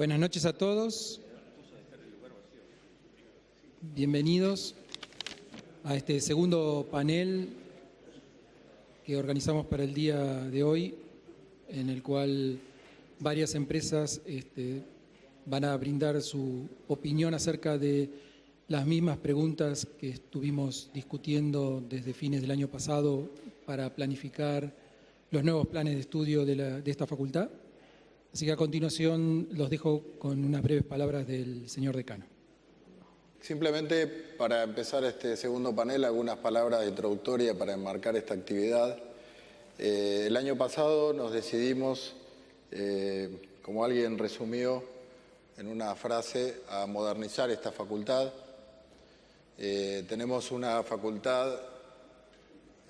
Buenas noches a todos. Bienvenidos a este segundo panel que organizamos para el día de hoy, en el cual varias empresas van a brindar su opinión acerca de las mismas preguntas que estuvimos discutiendo desde fines del año pasado para planificar los nuevos planes de estudio de esta facultad. Así que a continuación los dejo con unas breves palabras del señor decano. Simplemente para empezar este segundo panel, algunas palabras introductorias para enmarcar esta actividad. El año pasado nos decidimos, como alguien resumió en una frase, a modernizar esta facultad. Tenemos una facultad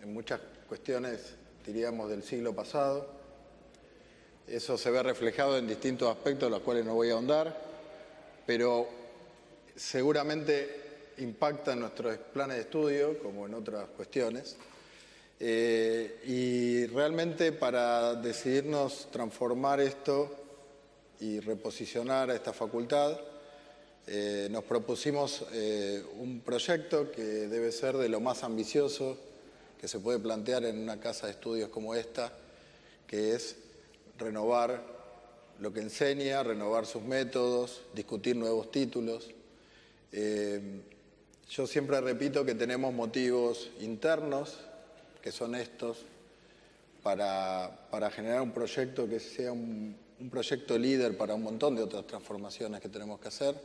en muchas cuestiones, diríamos, del siglo pasado. Eso se ve reflejado en distintos aspectos, los cuales no voy a ahondar, pero seguramente impacta en nuestros planes de estudio, como en otras cuestiones. Y realmente para decidirnos transformar esto y reposicionar a esta facultad, nos propusimos un proyecto que debe ser de lo más ambicioso que se puede plantear en una casa de estudios como esta, que es renovar lo que enseña, renovar sus métodos, discutir nuevos títulos. Yo siempre repito que tenemos motivos internos, que son estos, para generar un proyecto que sea un proyecto líder para un montón de otras transformaciones que tenemos que hacer.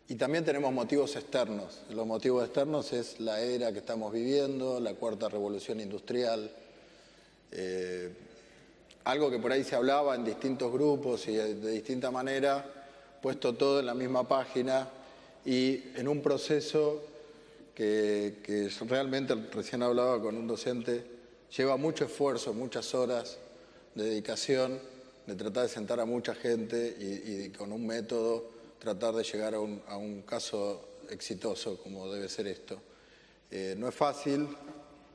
Y también tenemos motivos externos. Los motivos externos es la era que estamos viviendo, la cuarta revolución industrial, algo que por ahí se hablaba en distintos grupos y de distinta manera, puesto todo en la misma página y en un proceso que realmente, recién hablaba con un docente, lleva mucho esfuerzo, muchas horas de dedicación, de tratar de sentar a mucha gente y con un método tratar de llegar a un caso exitoso como debe ser esto. No es fácil.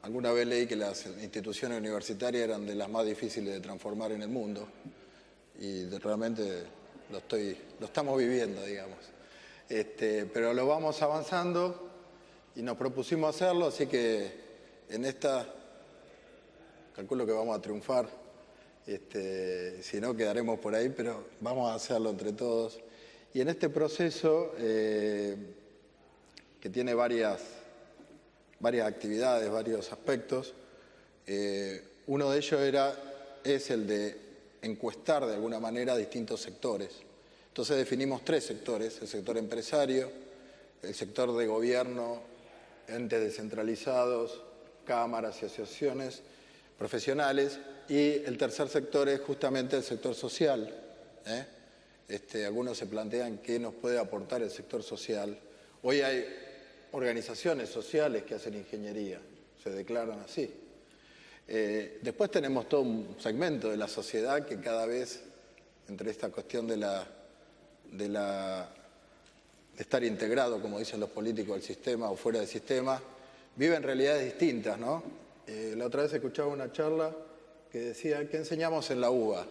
Alguna vez leí que las instituciones universitarias eran de las más difíciles de transformar en el mundo y realmente lo estamos viviendo, digamos. Pero lo vamos avanzando y nos propusimos hacerlo, así que en esta calculo que vamos a triunfar, si no quedaremos por ahí, pero vamos a hacerlo entre todos. Y en este proceso, que tiene varias actividades, varios aspectos. Uno de ellos es el de encuestar de alguna manera distintos sectores. Entonces definimos 3 sectores: el sector empresario, el sector de gobierno, entes descentralizados, cámaras y asociaciones profesionales, y el tercer sector es justamente el sector social. Algunos se plantean qué nos puede aportar el sector social. Hoy hay organizaciones sociales que hacen ingeniería, se declaran así. Después tenemos todo un segmento de la sociedad que cada vez, entre esta cuestión de estar integrado, como dicen los políticos, al sistema o fuera del sistema, viven realidades distintas, ¿no? La otra vez escuchaba una charla que decía, ¿qué enseñamos en la UBA?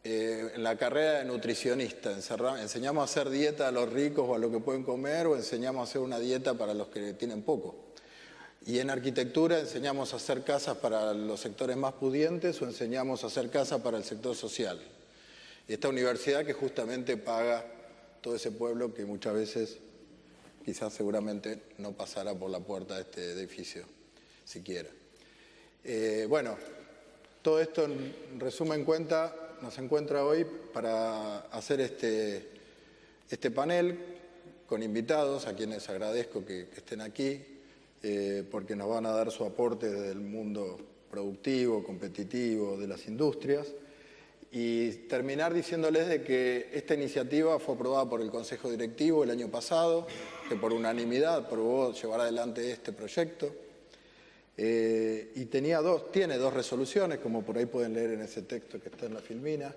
En la carrera de nutricionista, ¿enseñamos a hacer dieta a los ricos o a los que pueden comer, o enseñamos a hacer una dieta para los que tienen poco? Y en arquitectura, ¿enseñamos a hacer casas para los sectores más pudientes o enseñamos a hacer casas para el sector social? Y esta universidad que justamente paga todo ese pueblo que muchas veces, quizás seguramente, no pasará por la puerta de este edificio, siquiera. Bueno, todo esto en resumen cuenta nos encuentra hoy para hacer este panel con invitados, a quienes agradezco que estén aquí, porque nos van a dar su aporte del mundo productivo, competitivo, de las industrias, y terminar diciéndoles de que esta iniciativa fue aprobada por el Consejo Directivo el año pasado, que por unanimidad aprobó llevar adelante este proyecto. Y tiene 2 resoluciones, como por ahí pueden leer en ese texto que está en la filmina.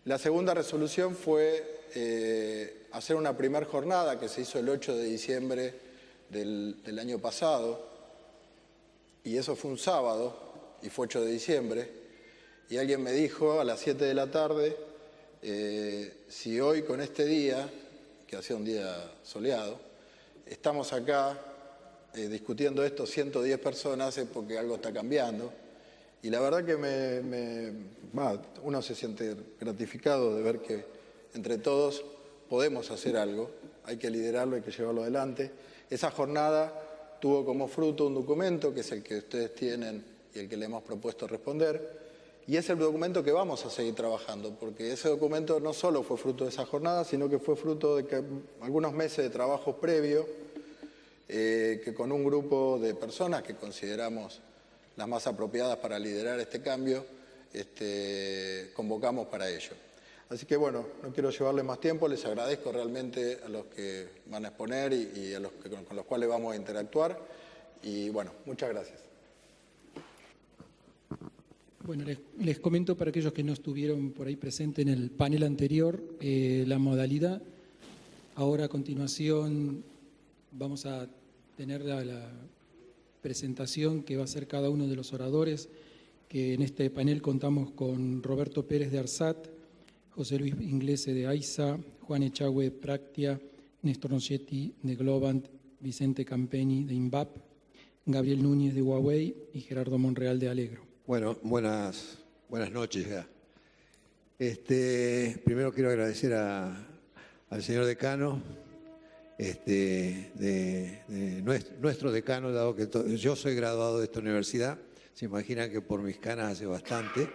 La segunda resolución fue hacer una primer jornada que se hizo el 8 de diciembre del año pasado, y eso fue un sábado, y fue 8 de diciembre, y alguien me dijo a las 7 de la tarde Si hoy con este día, que ha sido un día soleado, estamos acá discutiendo esto 110 personas, es porque algo está cambiando. Y la verdad que uno se siente gratificado de ver que entre todos podemos hacer algo, hay que liderarlo, hay que llevarlo adelante. Esa jornada tuvo como fruto un documento, que es el que ustedes tienen y el que le hemos propuesto responder, y es el documento que vamos a seguir trabajando, porque ese documento no solo fue fruto de esa jornada, sino que fue fruto de algunos meses de trabajo previo, que con un grupo de personas que consideramos las más apropiadas para liderar este cambio, convocamos para ello. Así que bueno, no quiero llevarles más tiempo, les agradezco realmente a los que van a exponer y a los con los cuales vamos a interactuar, y bueno, muchas gracias. Bueno, les comento para aquellos que no estuvieron por ahí presentes en el panel anterior, la modalidad. Ahora a continuación vamos a tener la presentación que va a hacer cada uno de los oradores, que en este panel contamos con Roberto Pérez de ARSAT, José Luis Inglese de AISA, Juan Echagüe de Practia, Néstor Nochetti de Globant, Vicente Campeni de INVAP, Gabriel Núñez de Huawei y Gerardo Monreal de Alegro. Bueno, buenas noches ya. Primero quiero agradecer al señor decano, nuestro decano, dado que yo soy graduado de esta universidad, se imaginan que por mis canas hace bastante.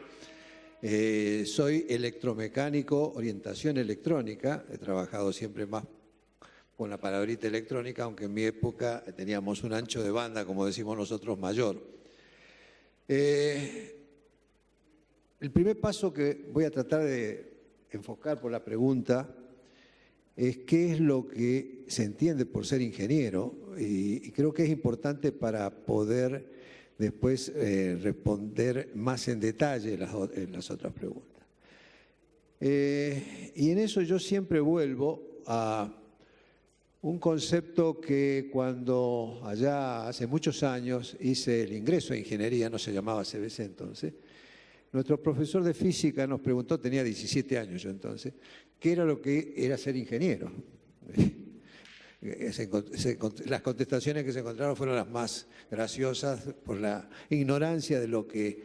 Soy electromecánico, orientación electrónica, he trabajado siempre más con la palabrita electrónica, aunque en mi época teníamos un ancho de banda, como decimos nosotros, mayor. El primer paso que voy a tratar de enfocar por la pregunta es qué es lo que se entiende por ser ingeniero, y creo que es importante para poder después responder más en detalle las otras preguntas. Y en eso yo siempre vuelvo a un concepto que cuando allá hace muchos años hice el ingreso a ingeniería, no se llamaba CBC entonces, nuestro profesor de física nos preguntó, tenía 17 años yo entonces, qué era lo que era ser ingeniero. Las contestaciones que se encontraron fueron las más graciosas por la ignorancia de lo que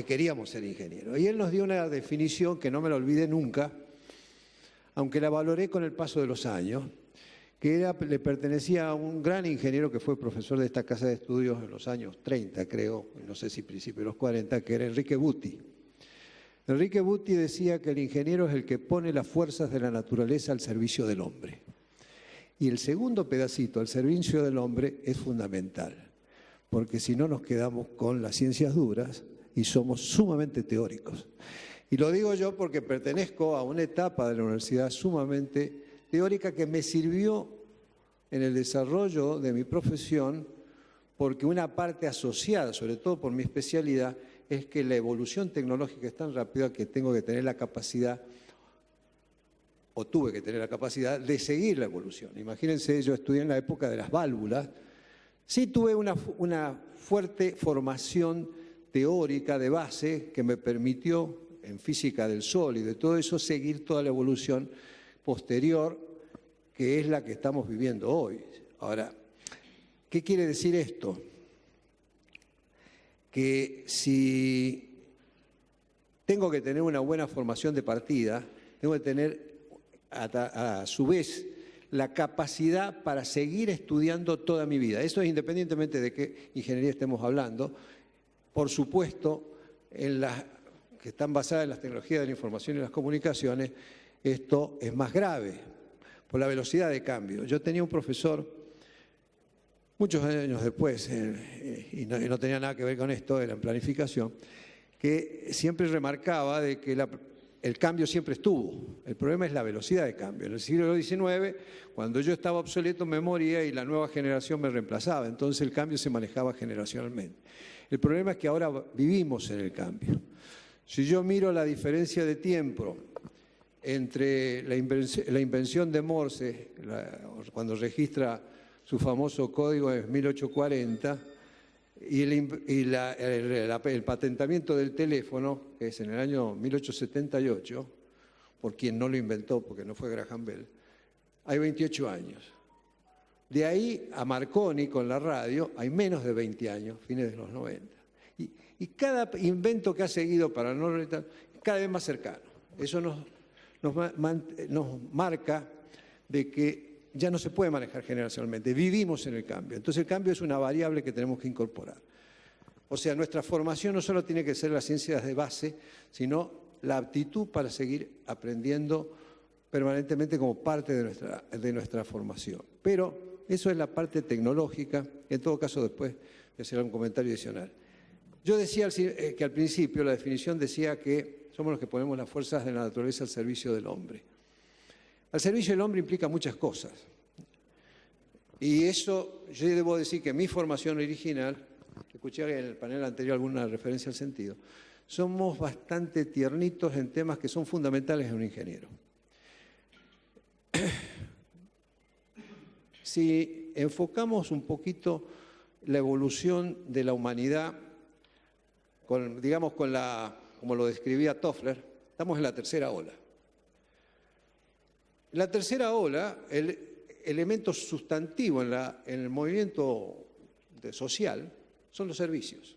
queríamos ser ingenieros. Y él nos dio una definición que no me la olvidé nunca, aunque la valoré con el paso de los años, que le pertenecía a un gran ingeniero que fue profesor de esta casa de estudios en los años 30, creo, no sé si principios de los 40, que era Enrique Butti. Enrique Butti decía que el ingeniero es el que pone las fuerzas de la naturaleza al servicio del hombre. Y el segundo pedacito, al servicio del hombre, es fundamental, porque si no nos quedamos con las ciencias duras y somos sumamente teóricos. Y lo digo yo porque pertenezco a una etapa de la universidad sumamente teórica que me sirvió en el desarrollo de mi profesión, porque una parte asociada, sobre todo por mi especialidad, es que la evolución tecnológica es tan rápida que tengo que tener la capacidad, o tuve que tener la capacidad, de seguir la evolución. Imagínense, yo estudié en la época de las válvulas, sí tuve una fuerte formación teórica de base que me permitió, en física del Sol y de todo eso, seguir toda la evolución posterior, que es la que estamos viviendo hoy. Ahora, ¿qué quiere decir esto? Que si tengo que tener una buena formación de partida, tengo que tener a su vez la capacidad para seguir estudiando toda mi vida. Eso es independientemente de qué ingeniería estemos hablando. Por supuesto, en las que están basadas en las tecnologías de la información y las comunicaciones, esto es más grave por la velocidad de cambio. Yo tenía un profesor, muchos años después, y no tenía nada que ver con esto, era en planificación, que siempre remarcaba de que el cambio siempre estuvo. El problema es la velocidad de cambio. En el siglo XIX, cuando yo estaba obsoleto, me moría y la nueva generación me reemplazaba. Entonces el cambio se manejaba generacionalmente. El problema es que ahora vivimos en el cambio. Si yo miro la diferencia de tiempo entre la invención de Morse, cuando registra su famoso código en 1840, y el patentamiento del teléfono, que es en el año 1878, por quien no lo inventó, porque no fue Graham Bell, hay 28 años. De ahí a Marconi con la radio hay menos de 20 años, fines de los 90. Y cada invento que ha seguido para no cada vez más cercano. Eso nos marca de que ya no se puede manejar generacionalmente, vivimos en el cambio. Entonces el cambio es una variable que tenemos que incorporar. O sea, nuestra formación no solo tiene que ser las ciencias de base, sino la aptitud para seguir aprendiendo permanentemente como parte de nuestra formación. Pero eso es la parte tecnológica, en todo caso después de hacer un comentario adicional. Yo decía que al principio la definición decía que somos los que ponemos las fuerzas de la naturaleza al servicio del hombre. Al servicio del hombre implica muchas cosas. Y eso, yo debo decir que mi formación original, escuché en el panel anterior alguna referencia al sentido, somos bastante tiernitos en temas que son fundamentales en un ingeniero. Si enfocamos un poquito la evolución de la humanidad, como lo describía Toffler, estamos en la tercera ola. La tercera ola, el elemento sustantivo en el movimiento social son los servicios.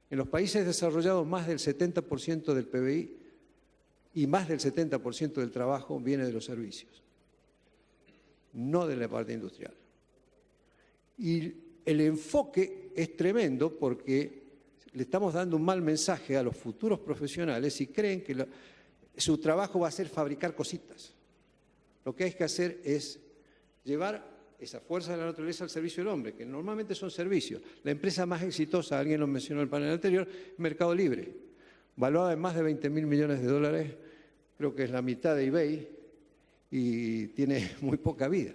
En los países desarrollados más del 70% del PBI y más del 70% del trabajo viene de los servicios, no de la parte industrial. Y el enfoque es tremendo porque le estamos dando un mal mensaje a los futuros profesionales si creen que su trabajo va a ser fabricar cositas. Lo que hay que hacer es llevar esa fuerza de la naturaleza al servicio del hombre, que normalmente son servicios. La empresa más exitosa, alguien lo mencionó en el panel anterior, Mercado Libre, valuada en más de 20.000 millones de dólares, creo que es la mitad de eBay y tiene muy poca vida.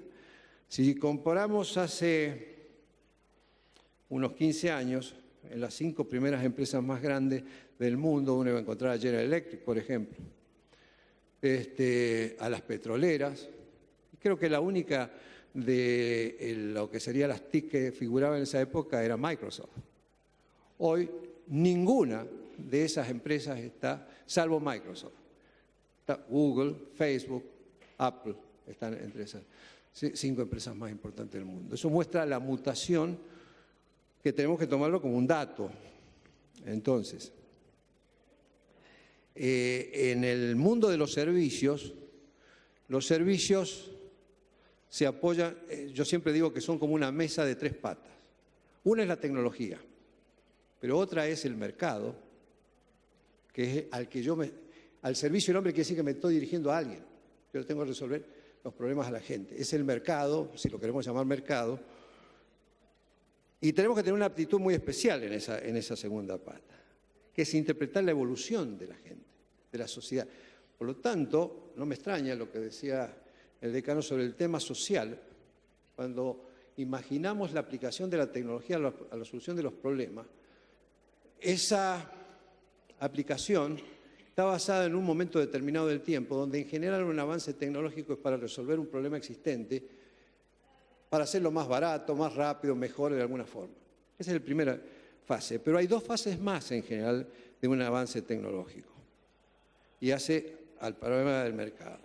Si comparamos hace unos 15 años, en las 5 primeras empresas más grandes del mundo, uno va a encontrar a General Electric, por ejemplo, a las petroleras. Creo que la única de lo que serían las TIC que figuraba en esa época era Microsoft. Hoy ninguna de esas empresas está, salvo Microsoft. Está Google, Facebook, Apple, están entre esas 5 empresas más importantes del mundo. Eso muestra la mutación que tenemos que tomarlo como un dato. Entonces, en el mundo de los servicios se apoyan, yo siempre digo que son como una mesa de 3 patas. Una es la tecnología, pero otra es el mercado, que es al servicio del hombre quiere decir que me estoy dirigiendo a alguien. Yo tengo que resolver los problemas a la gente. Es el mercado, si lo queremos llamar mercado, y tenemos que tener una aptitud muy especial en esa segunda pata, que es interpretar la evolución de la gente, de la sociedad. Por lo tanto, no me extraña lo que decía el decano sobre el tema social, cuando imaginamos la aplicación de la tecnología a la solución de los problemas, esa aplicación está basada en un momento determinado del tiempo, donde en general un avance tecnológico es para resolver un problema existente, para hacerlo más barato, más rápido, mejor de alguna forma. Esa es la primera fase. Pero hay 2 fases más en general de un avance tecnológico. Y hace al problema del mercado.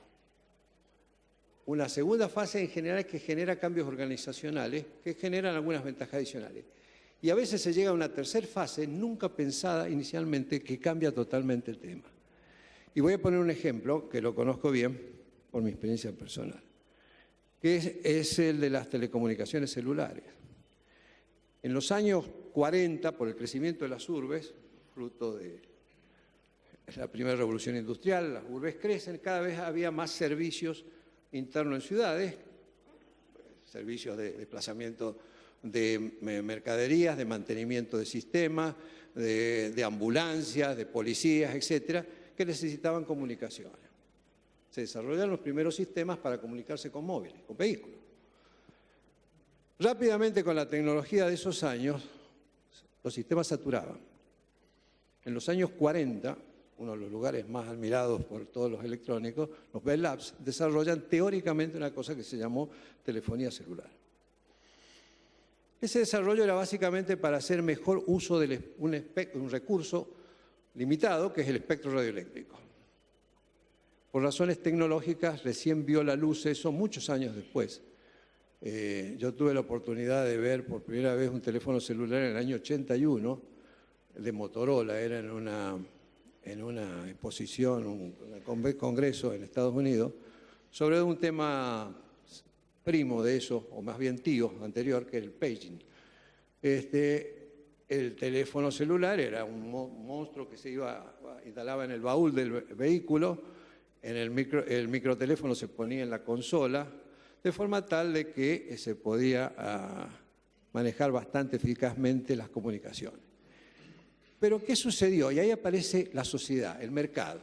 Una segunda fase en general es que genera cambios organizacionales que generan algunas ventajas adicionales. Y a veces se llega a una tercera fase, nunca pensada inicialmente, que cambia totalmente el tema. Y voy a poner un ejemplo que lo conozco bien por mi experiencia personal, que es el de las telecomunicaciones celulares. En los años 40, por el crecimiento de las urbes, fruto de la primera revolución industrial, las urbes crecen, cada vez había más servicios internos en ciudades, servicios de desplazamiento de mercaderías, de mantenimiento de sistemas, de ambulancias, de policías, etcétera, que necesitaban comunicaciones. Se desarrollaron los primeros sistemas para comunicarse con móviles, con vehículos. Rápidamente, con la tecnología de esos años, los sistemas saturaban. En los años 40, uno de los lugares más admirados por todos los electrónicos, los Bell Labs, desarrollan teóricamente una cosa que se llamó telefonía celular. Ese desarrollo era básicamente para hacer mejor uso de un recurso limitado, que es el espectro radioeléctrico. Por razones tecnológicas recién vio la luz eso muchos años después. Yo tuve la oportunidad de ver por primera vez un teléfono celular en el año 81, de Motorola, era en una exposición, un congreso en Estados Unidos, sobre un tema primo de eso, o más bien tío anterior, que el paging. El teléfono celular era un monstruo que se instalaba en el baúl del vehículo, el microteléfono se ponía en la consola, de forma tal de que se podía manejar bastante eficazmente las comunicaciones. Pero ¿qué sucedió? Y ahí aparece la sociedad, el mercado.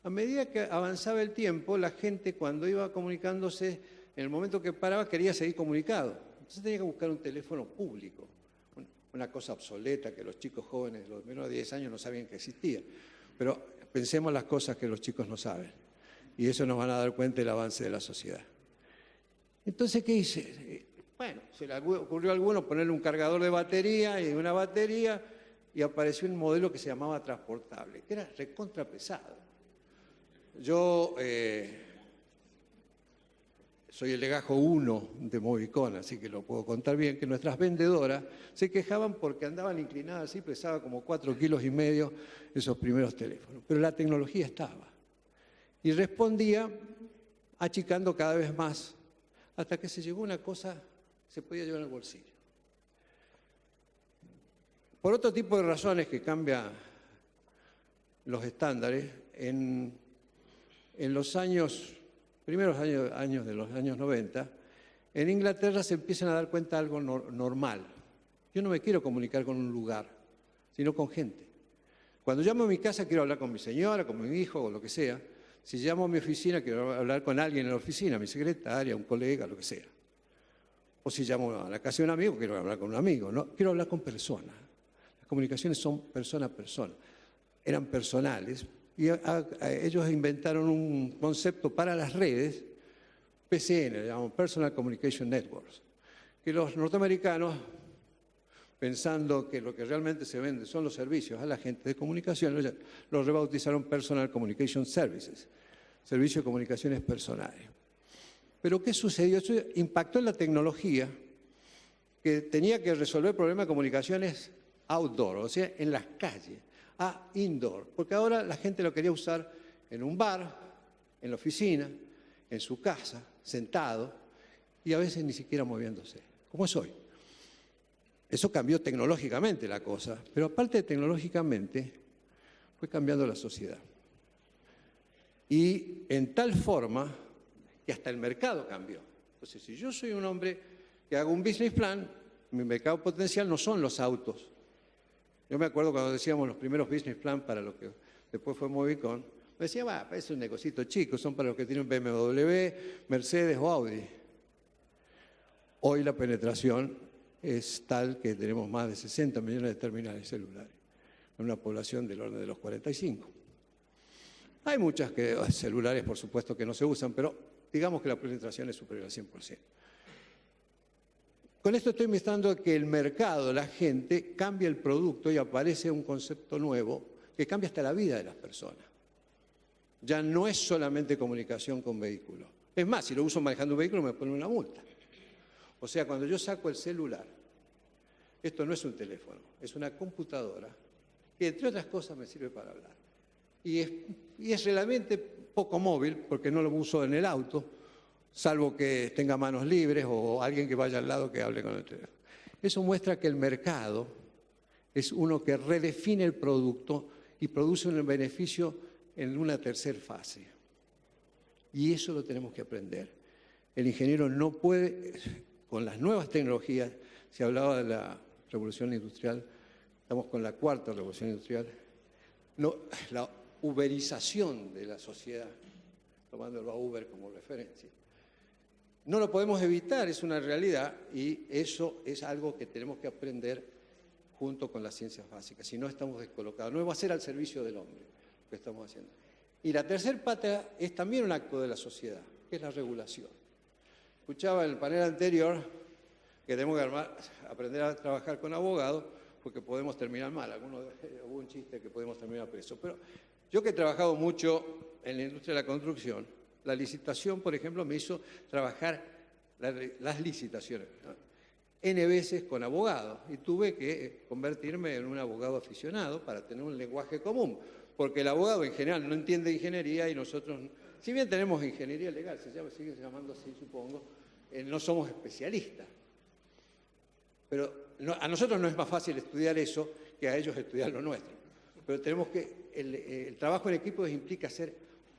A medida que avanzaba el tiempo, la gente cuando iba comunicándose, en el momento que paraba quería seguir comunicado. Entonces tenía que buscar un teléfono público, una cosa obsoleta que los chicos jóvenes, los menos de 10 años, no sabían que existía. Pero pensemos las cosas que los chicos no saben. Y eso nos van a dar cuenta del avance de la sociedad. Entonces, ¿qué hice? Bueno, se le ocurrió a alguno ponerle un cargador de batería y una batería, y apareció un modelo que se llamaba transportable, que era recontra pesado. Yo soy el legajo 1 de Movicon, así que lo puedo contar bien, que nuestras vendedoras se quejaban porque andaban inclinadas así, pesaba como 4,5 kilos esos primeros teléfonos. Pero la tecnología estaba. Y respondía achicando cada vez más, hasta que se llegó una cosa que se podía llevar en el bolsillo. Por otro tipo de razones que cambian los estándares, en los primeros años de los años 90, en Inglaterra se empiezan a dar cuenta de algo normal. Yo no me quiero comunicar con un lugar, sino con gente. Cuando llamo a mi casa quiero hablar con mi señora, con mi hijo o lo que sea. Si llamo a mi oficina quiero hablar con alguien en la oficina, mi secretaria, un colega, lo que sea. O si llamo a la casa de un amigo quiero hablar con un amigo, ¿no? Quiero hablar con personas. Las comunicaciones son persona a persona. Eran personales. Y ellos inventaron un concepto para las redes, PCN, le llamamos Personal Communication Networks, que los norteamericanos, pensando que lo que realmente se vende son los servicios a la gente de comunicación, los rebautizaron Personal Communication Services, servicios de comunicaciones personales. Pero ¿qué sucedió? Eso impactó en la tecnología, que tenía que resolver problemas de comunicaciones outdoor, o sea, en las calles, a indoor, porque ahora la gente lo quería usar en un bar, en la oficina, en su casa, sentado, y a veces ni siquiera moviéndose, como es hoy. Eso cambió tecnológicamente la cosa, pero aparte de tecnológicamente, fue cambiando la sociedad. Y en tal forma que hasta el mercado cambió. Entonces, si yo soy un hombre que hago un business plan, mi mercado potencial no son los autos. Yo me acuerdo cuando decíamos los primeros business plan para lo que después fue Movicon, me decía, es un negocito chico, son para los que tienen BMW, Mercedes o Audi. Hoy la penetración es tal que tenemos más de 60 millones de terminales celulares, en una población del orden de los 45. Hay muchas celulares, por supuesto, que no se usan, pero digamos que la penetración es superior al 100%. Con esto estoy mostrando que el mercado, la gente, cambia el producto y aparece un concepto nuevo que cambia hasta la vida de las personas. Ya no es solamente comunicación con vehículos. Es más, si lo uso manejando un vehículo me ponen una multa. O sea, cuando yo saco el celular, esto no es un teléfono, es una computadora que entre otras cosas me sirve para hablar. Y es realmente poco móvil porque no lo uso en el auto, salvo que tenga manos libres o alguien que vaya al lado que hable con el teléfono. Eso muestra que el mercado es uno que redefine el producto y produce un beneficio en una tercera fase. Y eso lo tenemos que aprender. El ingeniero no puede, con las nuevas tecnologías, se hablaba de la revolución industrial, estamos con la cuarta revolución industrial, no, la uberización de la sociedad, tomando a Uber como referencia. No lo podemos evitar, es una realidad y eso es algo que tenemos que aprender junto con las ciencias básicas, si no estamos descolocados. No va a ser al servicio del hombre lo que estamos haciendo. Y la tercera pata es también un acto de la sociedad, que es la regulación. Escuchaba en el panel anterior que tenemos que aprender a trabajar con abogados porque podemos terminar mal. Hubo un chiste que podemos terminar preso. Pero Yo que he trabajado mucho en la industria de la construcción, la licitación, por ejemplo, me hizo trabajar las licitaciones, ¿no? N veces con abogados, y tuve que convertirme en un abogado aficionado para tener un lenguaje común, porque el abogado en general no entiende ingeniería y nosotros, si bien tenemos ingeniería legal, sigue llamando así, supongo, no somos especialistas. Pero a nosotros no es más fácil estudiar eso que a ellos estudiar lo nuestro. Pero tenemos que, el trabajo en equipo implica ser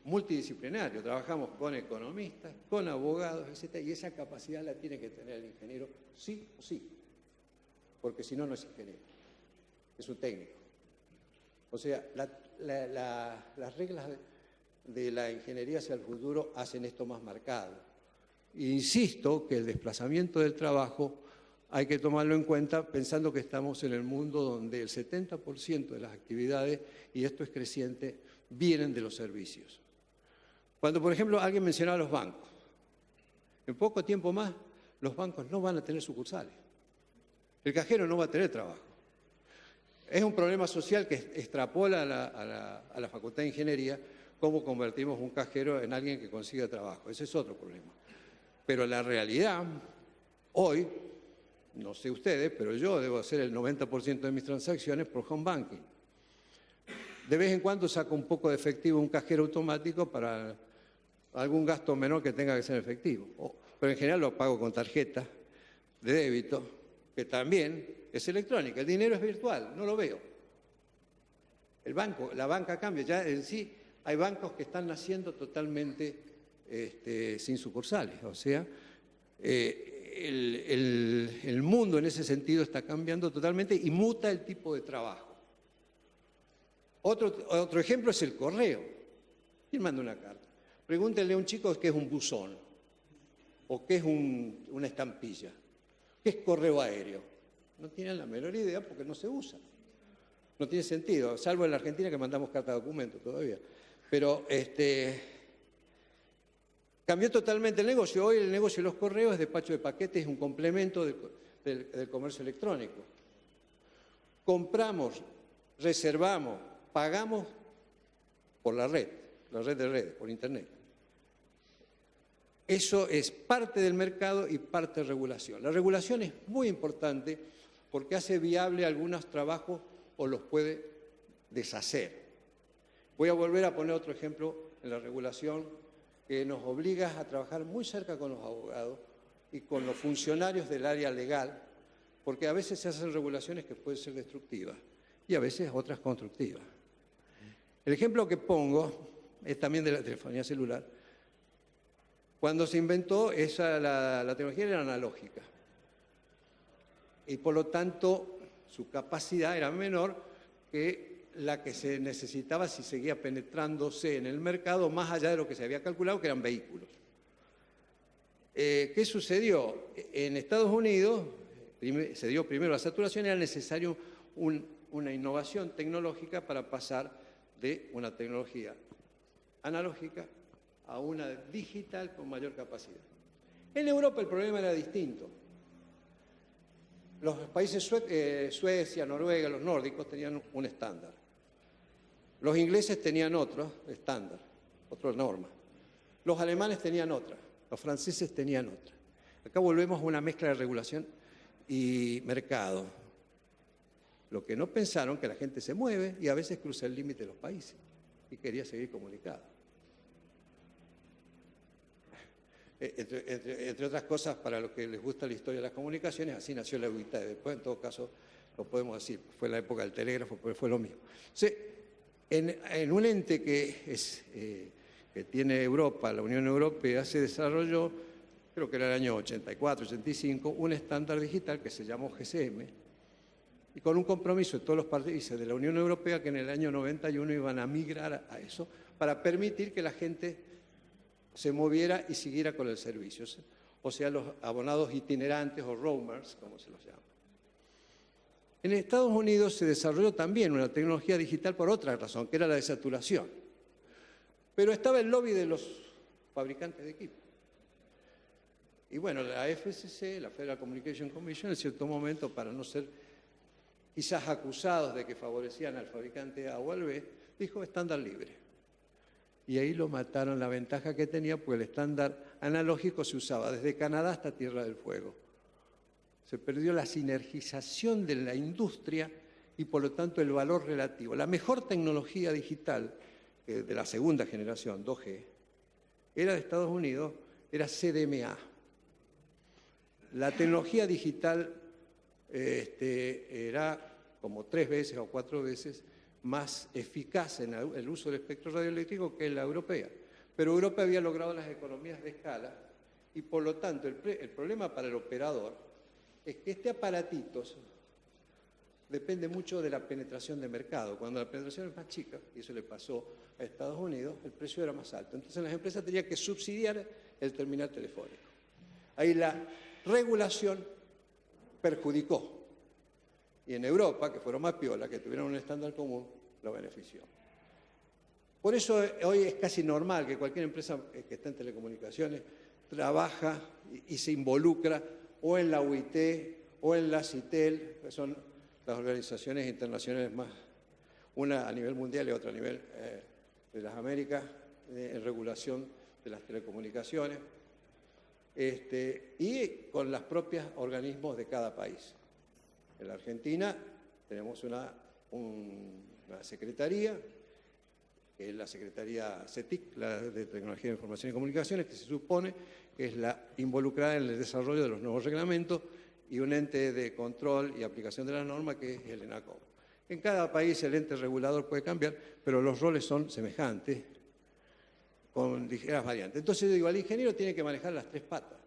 multidisciplinario. Trabajamos con economistas, con abogados, etc. Y esa capacidad la tiene que tener el ingeniero sí o sí. Porque si no, no es ingeniero. Es un técnico. O sea, las reglas de la ingeniería hacia el futuro hacen esto más marcado. E insisto que el desplazamiento del trabajo hay que tomarlo en cuenta pensando que estamos en el mundo donde el 70% de las actividades, y esto es creciente, vienen de los servicios. Cuando, por ejemplo, alguien mencionaba los bancos, en poco tiempo más los bancos no van a tener sucursales. El cajero no va a tener trabajo. Es un problema social que extrapola a la Facultad de Ingeniería cómo convertimos un cajero en alguien que consiga trabajo. Ese es otro problema. Pero la realidad, hoy, no sé ustedes, pero yo debo hacer el 90% de mis transacciones por home banking. De vez en cuando saco un poco de efectivo un cajero automático para algún gasto menor que tenga que ser efectivo. Pero en general lo pago con tarjeta de débito, que también es electrónica. El dinero es virtual, no lo veo. El banco, la banca cambia. Ya en sí hay bancos que están naciendo totalmente sin sucursales. O sea, el mundo en ese sentido está cambiando totalmente y muta el tipo de trabajo. Otro ejemplo es el correo. ¿Quién manda una carta? Pregúntenle a un chico qué es un buzón o qué es una estampilla. ¿Qué es correo aéreo? No tienen la menor idea porque no se usa. No tiene sentido, salvo en la Argentina que mandamos carta de documento todavía. Pero cambió totalmente el negocio. Hoy el negocio de los correos es despacho de paquetes, es un complemento del comercio electrónico. Compramos, reservamos, pagamos por la red de redes, por Internet. Eso es parte del mercado y parte de regulación. La regulación es muy importante porque hace viable algunos trabajos o los puede deshacer. Voy a volver a poner otro ejemplo en la regulación que nos obliga a trabajar muy cerca con los abogados y con los funcionarios del área legal, porque a veces se hacen regulaciones que pueden ser destructivas y a veces otras constructivas. El ejemplo que pongo es también de la telefonía celular. Cuando se inventó, la tecnología era analógica y por lo tanto su capacidad era menor que la que se necesitaba si seguía penetrándose en el mercado más allá de lo que se había calculado, que eran vehículos. ¿Qué sucedió? En Estados Unidos se dio primero la saturación, era necesario una innovación tecnológica para pasar de una tecnología analógica a una digital con mayor capacidad. En Europa el problema era distinto. Los países Suecia, Noruega, los nórdicos tenían un estándar. Los ingleses tenían otro estándar, otra norma. Los alemanes tenían otra, los franceses tenían otra. Acá volvemos a una mezcla de regulación y mercado. Lo que no pensaron que la gente se mueve y a veces cruza el límite de los países y quería seguir comunicado. Entre otras cosas, para los que les gusta la historia de las comunicaciones, así nació la UITA. Después, en todo caso, lo podemos decir, fue la época del telégrafo, pero fue lo mismo. O sea, en un ente que tiene Europa, la Unión Europea, se desarrolló, creo que era el año 84, 85, un estándar digital que se llamó GSM, y con un compromiso de todos los países de la Unión Europea que en el año 91 iban a migrar a eso para permitir que la gente se moviera y siguiera con el servicio. O sea, los abonados itinerantes o roamers, como se los llama. En Estados Unidos se desarrolló también una tecnología digital por otra razón, que era la de saturación. Pero estaba el lobby de los fabricantes de equipos. Y bueno, la FCC, la Federal Communication Commission, en cierto momento, para no ser quizás acusados de que favorecían al fabricante A o al B, Dijo estándar libre. Y ahí lo mataron la ventaja que tenía, porque el estándar analógico se usaba desde Canadá hasta Tierra del Fuego. Se perdió la sinergización de la industria y por lo tanto el valor relativo. La mejor tecnología digital de la segunda generación, 2G, era de Estados Unidos, era CDMA. La tecnología digital era como 3 veces o 4 veces más eficaz en el uso del espectro radioeléctrico que la europea. Pero Europa había logrado las economías de escala y por lo tanto el problema para el operador es que este aparatito depende mucho de la penetración de mercado. Cuando la penetración es más chica, y eso le pasó a Estados Unidos, el precio era más alto. Entonces las empresas tenían que subsidiar el terminal telefónico. Ahí la regulación perjudicó. Y en Europa, que fueron más piola, que tuvieron un estándar común, lo benefició. Por eso hoy es casi normal que cualquier empresa que está en telecomunicaciones trabaja y se involucra o en la UIT o en la CITEL, que son las organizaciones internacionales más, una a nivel mundial y otra a nivel de las Américas, en regulación de las telecomunicaciones, y con los propios organismos de cada país. En la Argentina tenemos una secretaría, que es la Secretaría CETIC, la de Tecnología de Información y Comunicaciones, que se supone que es la involucrada en el desarrollo de los nuevos reglamentos, y un ente de control y aplicación de la norma que es el ENACOM. En cada país el ente regulador puede cambiar, pero los roles son semejantes, con ligeras variantes. Entonces, digo, el ingeniero tiene que manejar las 3 patas.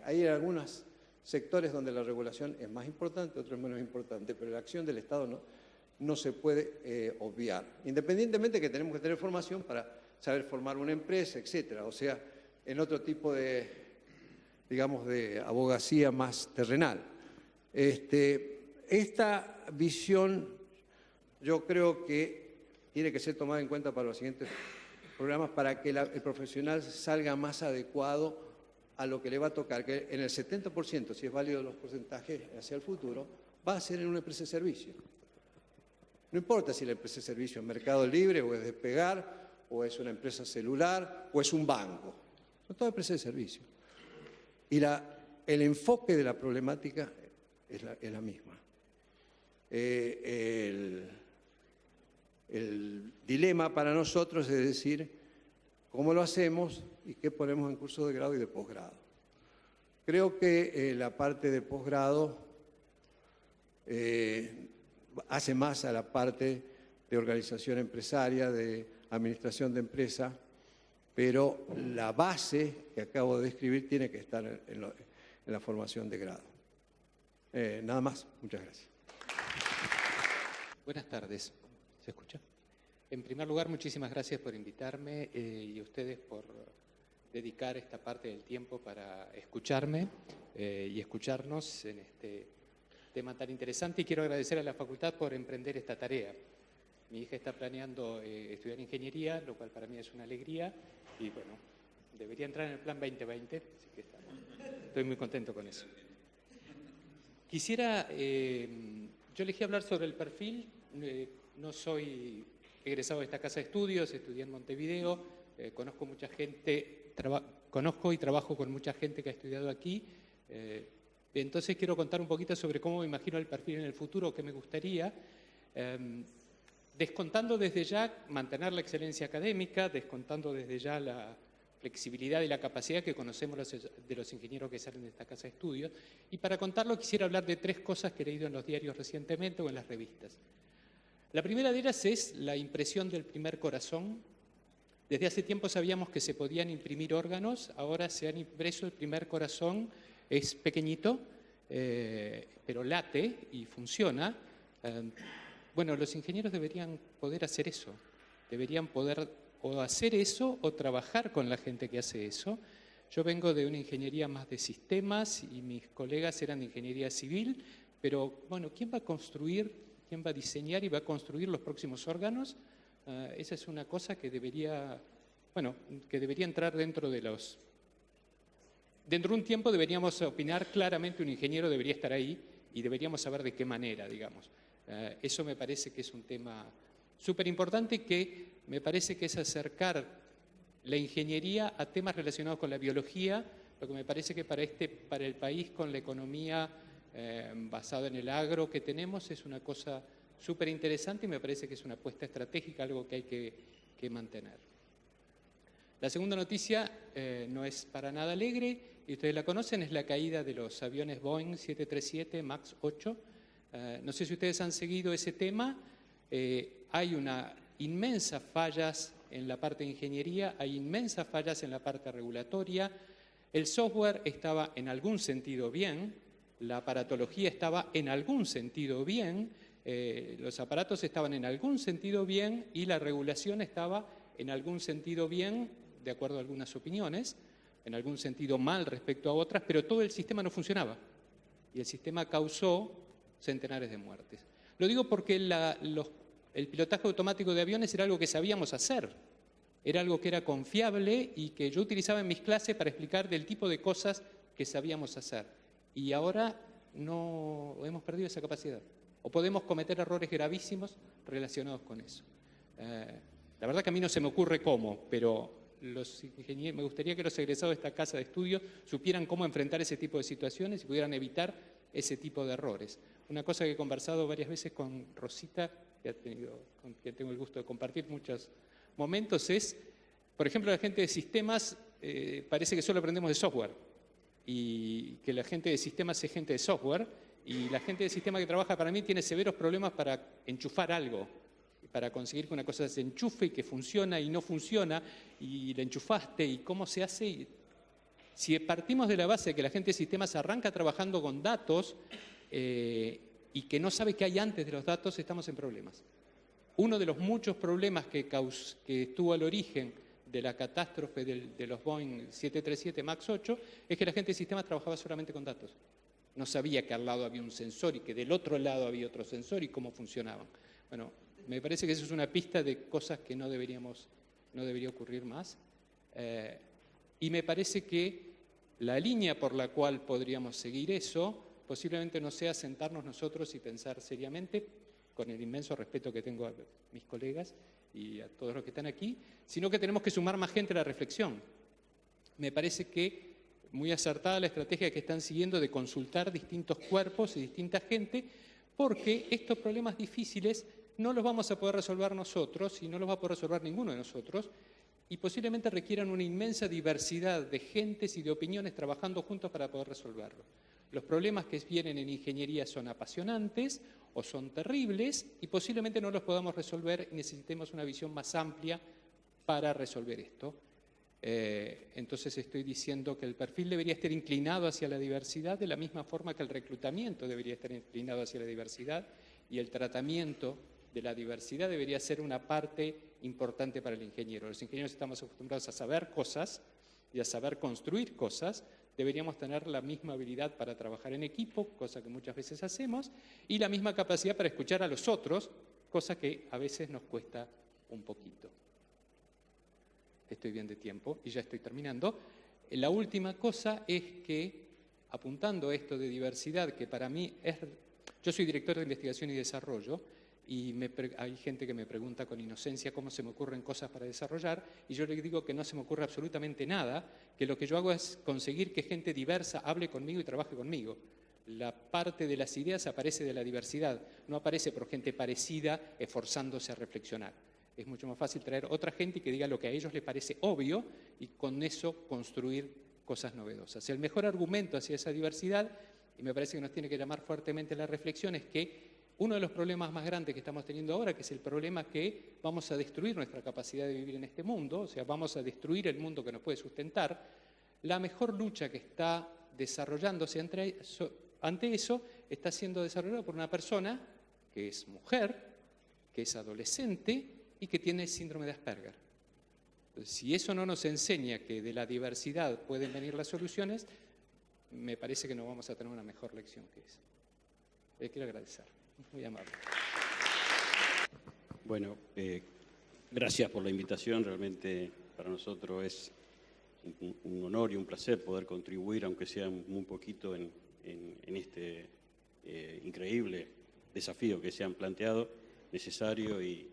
Hay algunos sectores donde la regulación es más importante, otros menos importante, pero la acción del Estado no se puede obviar. Independientemente que tenemos que tener formación para saber formar una empresa, etcétera. O sea, en otro tipo de, digamos, de abogacía más terrenal. Esta visión yo creo que tiene que ser tomada en cuenta para los siguientes programas para que el profesional salga más adecuado a lo que le va a tocar, que en el 70%, si es válido los porcentajes hacia el futuro, va a ser en una empresa de servicio. No importa si la empresa de servicio es Mercado Libre o es Despegar, o es una empresa celular, o es un banco. Son todas empresas de servicio. Y el enfoque de la problemática es la misma. El dilema para nosotros es decir, ¿cómo lo hacemos y qué ponemos en curso de grado y de posgrado? Creo que la parte de posgrado hace más a la parte de organización empresaria, de administración de empresa, pero la base que acabo de describir tiene que estar en la formación de grado. Nada más, muchas gracias. Buenas tardes, ¿se escucha? En primer lugar, muchísimas gracias por invitarme y a ustedes por dedicar esta parte del tiempo para escucharme y escucharnos en este tema tan interesante. Y quiero agradecer a la facultad por emprender esta tarea. Mi hija está planeando estudiar ingeniería, lo cual para mí es una alegría y bueno, debería entrar en el plan 2020, así que estoy muy contento con eso. Quisiera, yo elegí hablar sobre el perfil, no soy egresado de esta casa de estudios, estudié en Montevideo, conozco mucha gente, conozco y trabajo con mucha gente que ha estudiado aquí, entonces quiero contar un poquito sobre cómo me imagino el perfil en el futuro, qué me gustaría, descontando desde ya mantener la excelencia académica, descontando desde ya la flexibilidad y la capacidad que conocemos de los ingenieros que salen de esta casa de estudios. Y para contarlo quisiera hablar de 3 cosas que he leído en los diarios recientemente o en las revistas. La primera de ellas es la impresión del primer corazón. Desde hace tiempo sabíamos que se podían imprimir órganos, ahora se han impreso el primer corazón, es pequeñito, pero late y funciona. Bueno, los ingenieros deberían poder hacer eso, deberían poder o hacer eso o trabajar con la gente que hace eso. Yo vengo de una ingeniería más de sistemas y mis colegas eran de ingeniería civil, pero bueno, ¿quién va a construir, quién va a diseñar y va a construir los próximos órganos? Esa es una cosa que debería entrar dentro de los... Dentro de un tiempo deberíamos opinar claramente, un ingeniero debería estar ahí y deberíamos saber de qué manera, digamos. Eso me parece que es un tema súper importante, que me parece que es acercar la ingeniería a temas relacionados con la biología, lo que me parece que para el país, con la economía basada en el agro que tenemos, es una cosa súper interesante y me parece que es una apuesta estratégica, algo que hay que mantener. La segunda noticia no es para nada alegre, y ustedes la conocen, es la caída de los aviones Boeing 737 MAX 8. No sé si ustedes han seguido ese tema. Hay una inmensas fallas en la parte de ingeniería, hay inmensas fallas en la parte regulatoria. El software estaba en algún sentido bien, la aparatología estaba en algún sentido bien, los aparatos estaban en algún sentido bien y la regulación estaba en algún sentido bien, de acuerdo a algunas opiniones, en algún sentido mal respecto a otras, pero todo el sistema no funcionaba y el sistema causó centenares de muertes. Lo digo porque el pilotaje automático de aviones era algo que sabíamos hacer, era algo que era confiable y que yo utilizaba en mis clases para explicar del tipo de cosas que sabíamos hacer. Y ahora no hemos perdido esa capacidad. O podemos cometer errores gravísimos relacionados con eso. La verdad que a mí no se me ocurre cómo, pero los ingenieros, me gustaría que los egresados de esta casa de estudio supieran cómo enfrentar ese tipo de situaciones y pudieran evitar ese tipo de errores. Una cosa que he conversado varias veces con Rosita, con quien tengo el gusto de compartir muchos momentos, es, por ejemplo, la gente de sistemas parece que solo aprendemos de software y que la gente de sistemas es gente de software y la gente de sistema que trabaja para mí tiene severos problemas para enchufar algo, para conseguir que una cosa se enchufe y que funciona y no funciona y la enchufaste y cómo se hace. Si partimos de la base de que la gente de sistemas arranca trabajando con datos y que no sabe qué hay antes de los datos, estamos en problemas. Uno de los muchos problemas que estuvo al origen de la catástrofe de los Boeing 737 MAX 8 es que la gente de sistemas trabajaba solamente con datos. No sabía que al lado había un sensor y que del otro lado había otro sensor y cómo funcionaban. Bueno, me parece que eso es una pista de cosas que no debería ocurrir más. Y me parece que la línea por la cual podríamos seguir eso posiblemente no sea sentarnos nosotros y pensar seriamente, con el inmenso respeto que tengo a mis colegas y a todos los que están aquí, sino que tenemos que sumar más gente a la reflexión. Me parece que muy acertada la estrategia que están siguiendo de consultar distintos cuerpos y distinta gente, porque estos problemas difíciles no los vamos a poder resolver nosotros y no los va a poder resolver ninguno de nosotros y posiblemente requieran una inmensa diversidad de gentes y de opiniones trabajando juntos para poder resolverlo. Los problemas que vienen en ingeniería son apasionantes o son terribles y posiblemente no los podamos resolver y necesitemos una visión más amplia para resolver esto. Entonces estoy diciendo que el perfil debería estar inclinado hacia la diversidad de la misma forma que el reclutamiento debería estar inclinado hacia la diversidad y el tratamiento de la diversidad debería ser una parte importante para el ingeniero. Los ingenieros estamos acostumbrados a saber cosas y a saber construir cosas. Deberíamos tener la misma habilidad para trabajar en equipo, cosa que muchas veces hacemos, y la misma capacidad para escuchar a los otros, cosa que a veces nos cuesta un poquito. Estoy bien de tiempo y ya estoy terminando. La última cosa es que, apuntando a esto de diversidad, que para mí es... Yo soy director de investigación y desarrollo, y hay gente que me pregunta con inocencia cómo se me ocurren cosas para desarrollar, y yo les digo que no se me ocurre absolutamente nada, que lo que yo hago es conseguir que gente diversa hable conmigo y trabaje conmigo. La parte de las ideas aparece de la diversidad, no aparece por gente parecida esforzándose a reflexionar. Es mucho más fácil traer otra gente que diga lo que a ellos les parece obvio y con eso construir cosas novedosas. El mejor argumento hacia esa diversidad, y me parece que nos tiene que llamar fuertemente la reflexión, es que uno de los problemas más grandes que estamos teniendo ahora, que es el problema que vamos a destruir nuestra capacidad de vivir en este mundo, o sea, vamos a destruir el mundo que nos puede sustentar, la mejor lucha que está desarrollándose ante eso está siendo desarrollada por una persona que es mujer, que es adolescente y que tiene síndrome de Asperger. Entonces, si eso no nos enseña que de la diversidad pueden venir las soluciones, me parece que no vamos a tener una mejor lección que esa. Les quiero agradecer. Muy amable. Bueno, gracias por la invitación. Realmente para nosotros es un honor y un placer poder contribuir, aunque sea muy poquito, en este increíble desafío que se han planteado, necesario y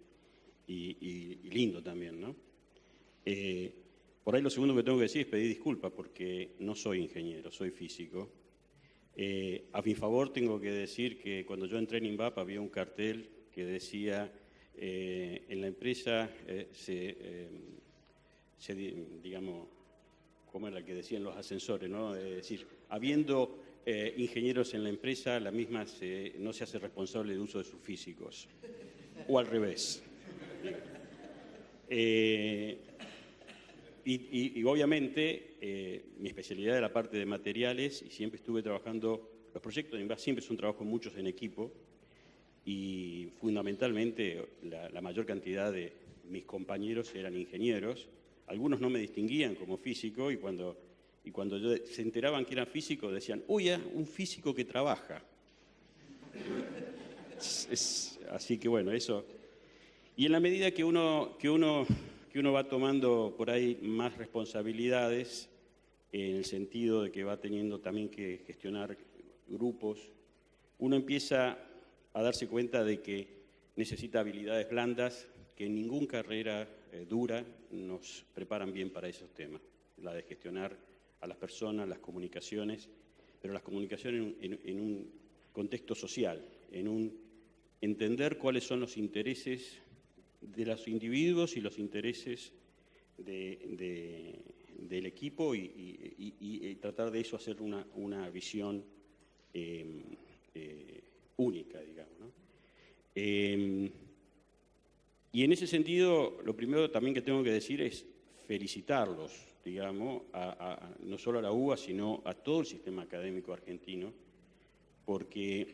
lindo también, ¿no? Por ahí lo segundo que tengo que decir es pedir disculpas porque no soy ingeniero, soy físico. A mi favor tengo que decir que cuando yo entré en INVAP había un cartel que decía en la empresa digamos, ¿cómo era el que decían los ascensores, no? Es decir, habiendo ingenieros en la empresa, la misma no se hace responsable de uso de sus físicos. O al revés. Y obviamente mi especialidad es la parte de materiales y siempre estuve trabajando, los proyectos de INVAP siempre es un trabajo muchos en equipo y fundamentalmente la mayor cantidad de mis compañeros eran ingenieros. Algunos no me distinguían como físico y cuando se enteraban que eran físicos decían, uy, un físico que trabaja. Así que bueno, eso. Y en la medida que uno va tomando por ahí más responsabilidades, en el sentido de que va teniendo también que gestionar grupos, uno empieza a darse cuenta de que necesita habilidades blandas que en ninguna carrera dura nos preparan bien para esos temas. La de gestionar a las personas, las comunicaciones, pero las comunicaciones en un contexto social, en un entender cuáles son los intereses de los individuos y los intereses del equipo y tratar de eso hacer una visión única, digamos, ¿no? Y en ese sentido, lo primero también que tengo que decir es felicitarlos, digamos, no solo a la UBA, sino a todo el sistema académico argentino, porque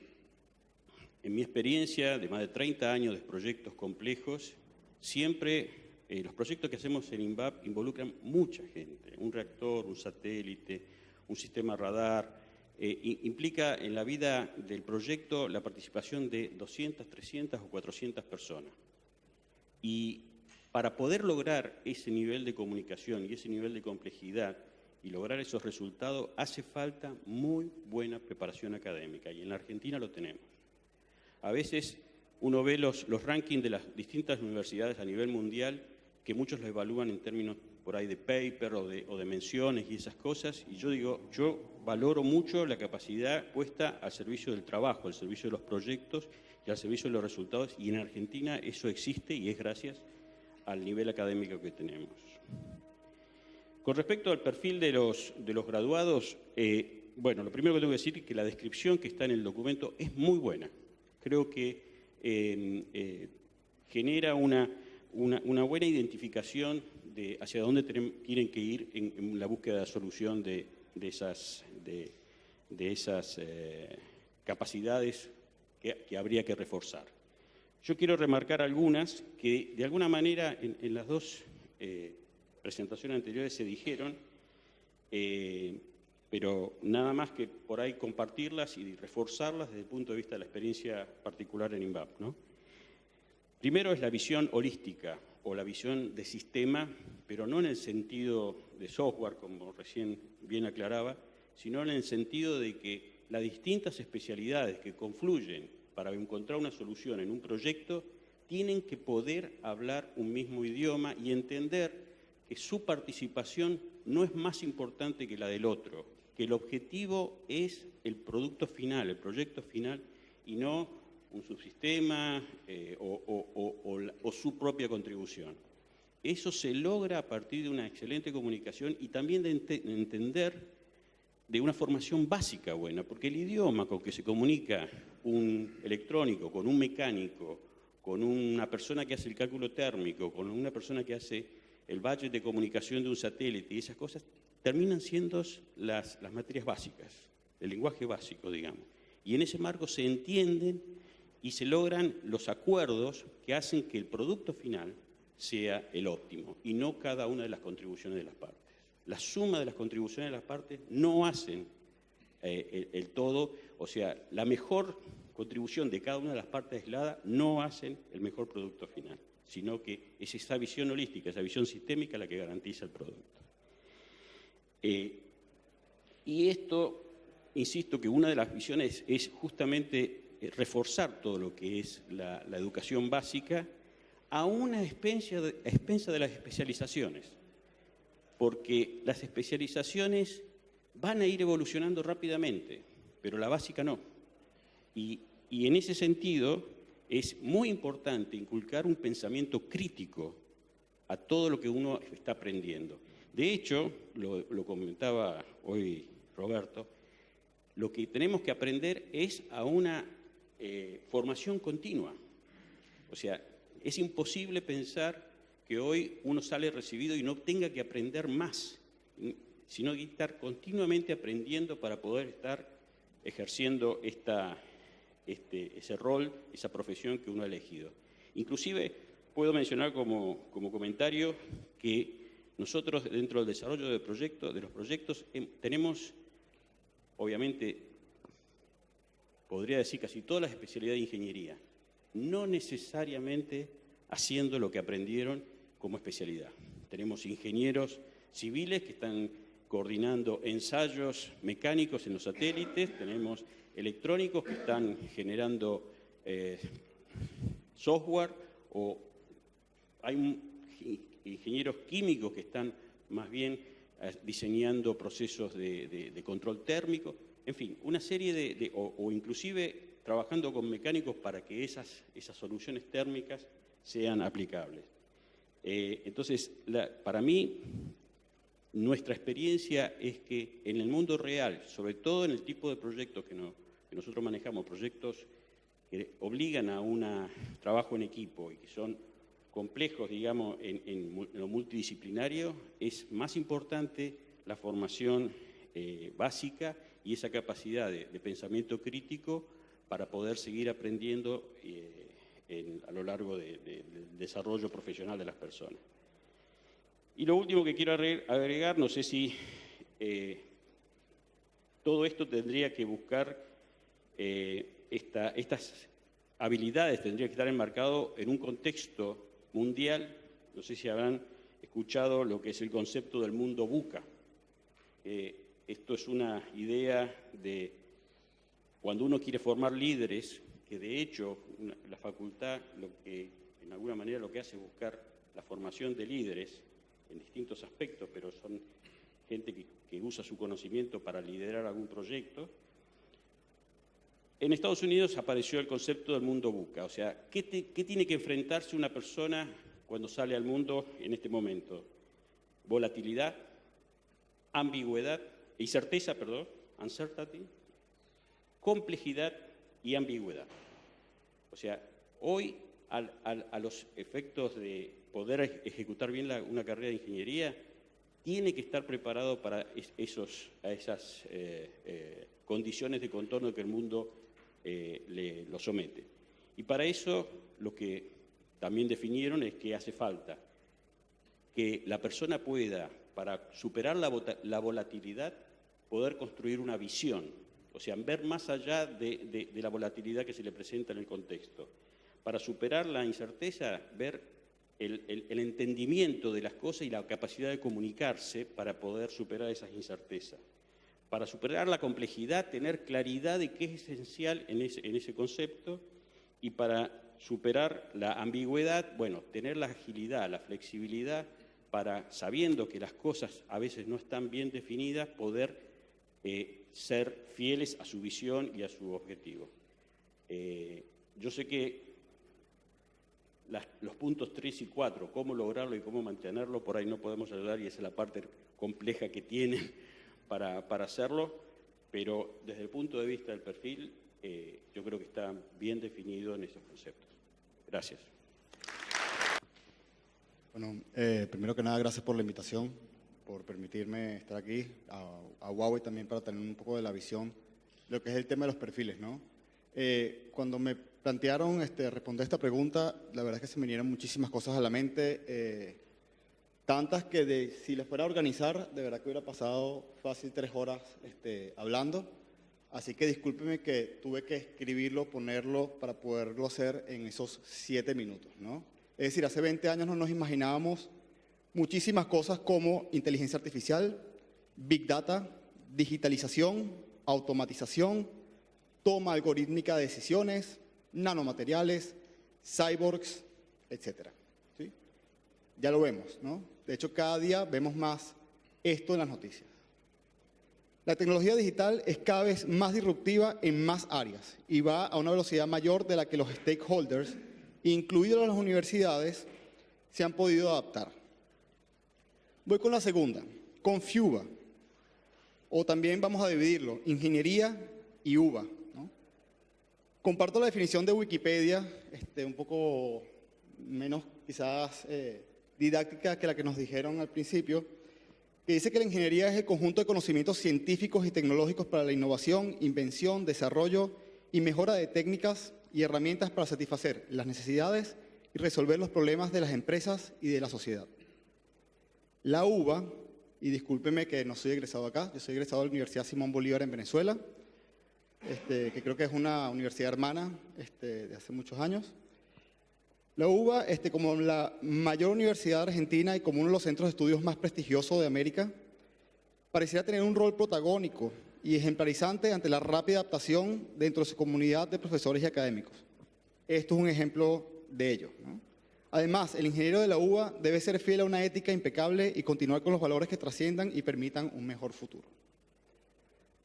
en mi experiencia de más de 30 años de proyectos complejos, siempre los proyectos que hacemos en INVAP involucran mucha gente, un reactor, un satélite, un sistema radar, implica en la vida del proyecto la participación de 200, 300 o 400 personas. Y para poder lograr ese nivel de comunicación y ese nivel de complejidad y lograr esos resultados, hace falta muy buena preparación académica, y en la Argentina lo tenemos. A veces uno ve los rankings de las distintas universidades a nivel mundial, que muchos lo evalúan en términos por ahí de paper o de menciones y esas cosas, y yo digo, yo valoro mucho la capacidad puesta al servicio del trabajo, al servicio de los proyectos y al servicio de los resultados, y en Argentina eso existe y es gracias al nivel académico que tenemos. Con respecto al perfil de los graduados, bueno, lo primero que tengo que decir es que la descripción que está en el documento es muy buena. Creo que genera una buena identificación de hacia dónde tienen que ir en la búsqueda de solución de esas capacidades que habría que reforzar. Yo quiero remarcar algunas que de alguna manera en las dos presentaciones anteriores se dijeron, pero nada más que por ahí compartirlas y reforzarlas desde el punto de vista de la experiencia particular en INVAP, ¿no? Primero es la visión holística o la visión de sistema, pero no en el sentido de software, como recién bien aclaraba, sino en el sentido de que las distintas especialidades que confluyen para encontrar una solución en un proyecto tienen que poder hablar un mismo idioma y entender que su participación no es más importante que la del otro, que el objetivo es el producto final, el proyecto final, y no un subsistema o su propia contribución. Eso se logra a partir de una excelente comunicación y también de entender de una formación básica buena, porque el idioma con que se comunica un electrónico, con un mecánico, con una persona que hace el cálculo térmico, con una persona que hace el budget de comunicación de un satélite y esas cosas, terminan siendo las materias básicas, el lenguaje básico, digamos. Y en ese marco se entienden y se logran los acuerdos que hacen que el producto final sea el óptimo y no cada una de las contribuciones de las partes. La suma de las contribuciones de las partes no hacen el todo, o sea, la mejor contribución de cada una de las partes aisladas no hacen el mejor producto final, sino que es esa visión holística, esa visión sistémica la que garantiza el producto. Y esto, insisto que una de las visiones es justamente reforzar todo lo que es la educación básica a una expensa de las especializaciones, porque las especializaciones van a ir evolucionando rápidamente, pero la básica no. Y en ese sentido es muy importante inculcar un pensamiento crítico a todo lo que uno está aprendiendo. De hecho, lo comentaba hoy Roberto, lo que tenemos que aprender es a una formación continua. O sea, es imposible pensar que hoy uno sale recibido y no tenga que aprender más, sino que estar continuamente aprendiendo para poder estar ejerciendo ese rol, esa profesión que uno ha elegido. Inclusive puedo mencionar como comentario que nosotros dentro del desarrollo de los proyectos tenemos, obviamente, podría decir casi todas las especialidades de ingeniería, no necesariamente haciendo lo que aprendieron como especialidad. Tenemos ingenieros civiles que están coordinando ensayos mecánicos en los satélites, tenemos electrónicos que están generando software, o hay ingenieros químicos que están más bien diseñando procesos de control térmico, en fin, una serie o inclusive trabajando con mecánicos para que esas soluciones térmicas sean aplicables. Entonces, para mí, nuestra experiencia es que en el mundo real, sobre todo en el tipo de proyectos que nosotros manejamos, proyectos que obligan a un trabajo en equipo y que son complejos, digamos, en lo multidisciplinario, es más importante la formación básica y esa capacidad de pensamiento crítico para poder seguir aprendiendo a lo largo del desarrollo profesional de las personas. Y lo último que quiero agregar, no sé si todo esto tendría que buscar, estas habilidades tendría que estar enmarcado en un contexto mundial. No sé si habrán escuchado lo que es el concepto del mundo VUCA. Esto es una idea de cuando uno quiere formar líderes, que de hecho la facultad en alguna manera lo que hace es buscar la formación de líderes en distintos aspectos, pero son gente que usa su conocimiento para liderar algún proyecto. En Estados Unidos apareció el concepto del mundo VUCA, o sea, ¿qué tiene que enfrentarse una persona cuando sale al mundo en este momento? Volatilidad, ambigüedad, incerteza, perdón, uncertainty, complejidad y ambigüedad. O sea, hoy a los efectos de poder ejecutar bien una carrera de ingeniería, tiene que estar preparado para esas condiciones de contorno que el mundo lo somete. Y para eso lo que también definieron es que hace falta que la persona pueda, para superar la volatilidad, poder construir una visión, o sea, ver más allá de la volatilidad que se le presenta en el contexto. Para superar la incerteza, ver el entendimiento de las cosas y la capacidad de comunicarse para poder superar esas incertezas. Para superar la complejidad, tener claridad de qué es esencial en ese concepto, y para superar la ambigüedad, bueno, tener la agilidad, la flexibilidad para, sabiendo que las cosas a veces no están bien definidas, poder ser fieles a su visión y a su objetivo. Yo sé que los puntos 3 y 4, cómo lograrlo y cómo mantenerlo, por ahí no podemos ayudar, y esa es la parte compleja que tienen para hacerlo, pero desde el punto de vista del perfil, yo creo que está bien definido en esos conceptos. Gracias. Bueno, primero que nada, gracias por la invitación, por permitirme estar aquí, a Huawei también para tener un poco de la visión de lo que es el tema de los perfiles, ¿no? Cuando me plantearon responder esta pregunta, la verdad es que se me vinieron muchísimas cosas a la mente, tantas que si les fuera a organizar, de verdad que hubiera pasado fácil 3 horas hablando. Así que discúlpeme que tuve que escribirlo, ponerlo para poderlo hacer en esos 7 minutos, ¿no? Es decir, hace 20 años no nos imaginábamos muchísimas cosas como inteligencia artificial, big data, digitalización, automatización, toma algorítmica de decisiones, nanomateriales, cyborgs, etc. ¿Sí? Ya lo vemos, ¿no? De hecho, cada día vemos más esto en las noticias. La tecnología digital es cada vez más disruptiva en más áreas y va a una velocidad mayor de la que los stakeholders, incluidos las universidades, se han podido adaptar. Voy con la segunda, con FIUBA, o también vamos a dividirlo, ingeniería y UBA, ¿no? Comparto la definición de Wikipedia, un poco menos quizás didáctica que la que nos dijeron al principio, que dice que la ingeniería es el conjunto de conocimientos científicos y tecnológicos para la innovación, invención, desarrollo y mejora de técnicas y herramientas para satisfacer las necesidades y resolver los problemas de las empresas y de la sociedad. La UBA, y discúlpeme que no soy egresado acá, yo soy egresado de la Universidad Simón Bolívar en Venezuela, que creo que es una universidad hermana de hace muchos años. La UBA, como la mayor universidad de Argentina y como uno de los centros de estudios más prestigiosos de América, pareciera tener un rol protagónico y ejemplarizante ante la rápida adaptación dentro de su comunidad de profesores y académicos. Esto es un ejemplo de ello, ¿no? Además, el ingeniero de la UBA debe ser fiel a una ética impecable y continuar con los valores que trasciendan y permitan un mejor futuro.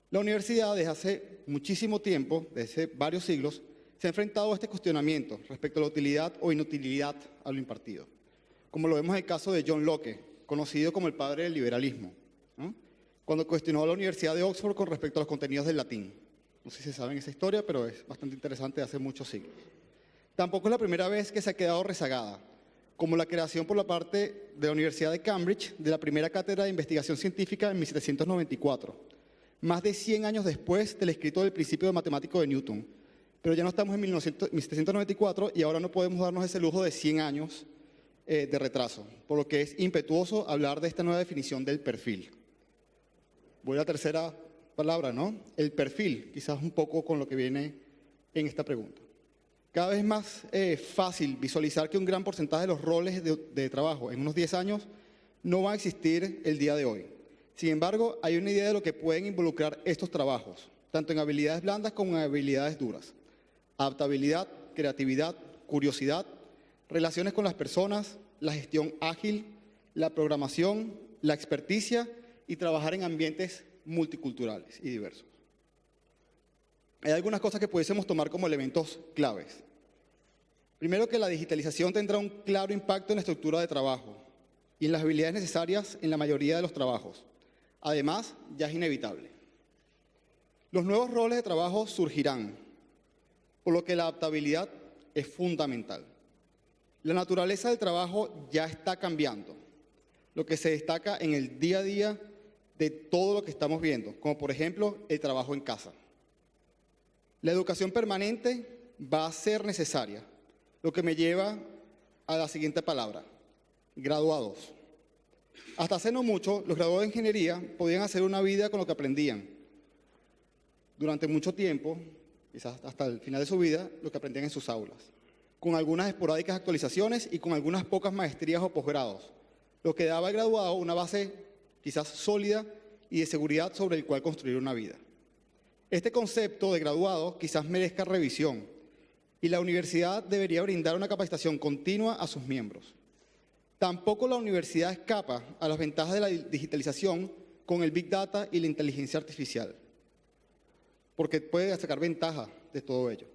La universidad, desde hace muchísimo tiempo, desde varios siglos, se ha enfrentado a este cuestionamiento respecto a la utilidad o inutilidad a lo impartido, como lo vemos en el caso de John Locke, conocido como el padre del liberalismo, ¿no? Cuando cuestionó a la Universidad de Oxford con respecto a los contenidos del latín. No sé si se saben esa historia, pero es bastante interesante de hace muchos siglos. Tampoco es la primera vez que se ha quedado rezagada, como la creación por la parte de la Universidad de Cambridge de la primera cátedra de investigación científica en 1794, más de 100 años después del escrito del principio de matemático de Newton. Pero ya no estamos en 1794 y ahora no podemos darnos ese lujo de 100 años de retraso, por lo que es impetuoso hablar de esta nueva definición del perfil. Voy a la tercera palabra, ¿no? El perfil, quizás un poco con lo que viene en esta pregunta. Cada vez más fácil visualizar que un gran porcentaje de los roles de trabajo en unos 10 años no van a existir el día de hoy. Sin embargo, hay una idea de lo que pueden involucrar estos trabajos, tanto en habilidades blandas como en habilidades duras. Adaptabilidad, creatividad, curiosidad, relaciones con las personas, la gestión ágil, la programación, la experticia y trabajar en ambientes multiculturales y diversos. Hay algunas cosas que pudiésemos tomar como elementos claves. Primero, que la digitalización tendrá un claro impacto en la estructura de trabajo y en las habilidades necesarias en la mayoría de los trabajos. Además, ya es inevitable. Los nuevos roles de trabajo surgirán, por lo que la adaptabilidad es fundamental. La naturaleza del trabajo ya está cambiando, lo que se destaca en el día a día de todo lo que estamos viendo, como por ejemplo el trabajo en casa. La educación permanente va a ser necesaria, lo que me lleva a la siguiente palabra, graduados. Hasta hace no mucho, los graduados de ingeniería podían hacer una vida con lo que aprendían. Durante mucho tiempo, quizás hasta el final de su vida, lo que aprendían en sus aulas, con algunas esporádicas actualizaciones y con algunas pocas maestrías o posgrados, lo que daba al graduado una base quizás sólida y de seguridad sobre el cual construir una vida. Este concepto de graduado quizás merezca revisión y la universidad debería brindar una capacitación continua a sus miembros. Tampoco la universidad escapa a las ventajas de la digitalización con el Big Data y la inteligencia artificial, porque puede sacar ventaja de todo ello.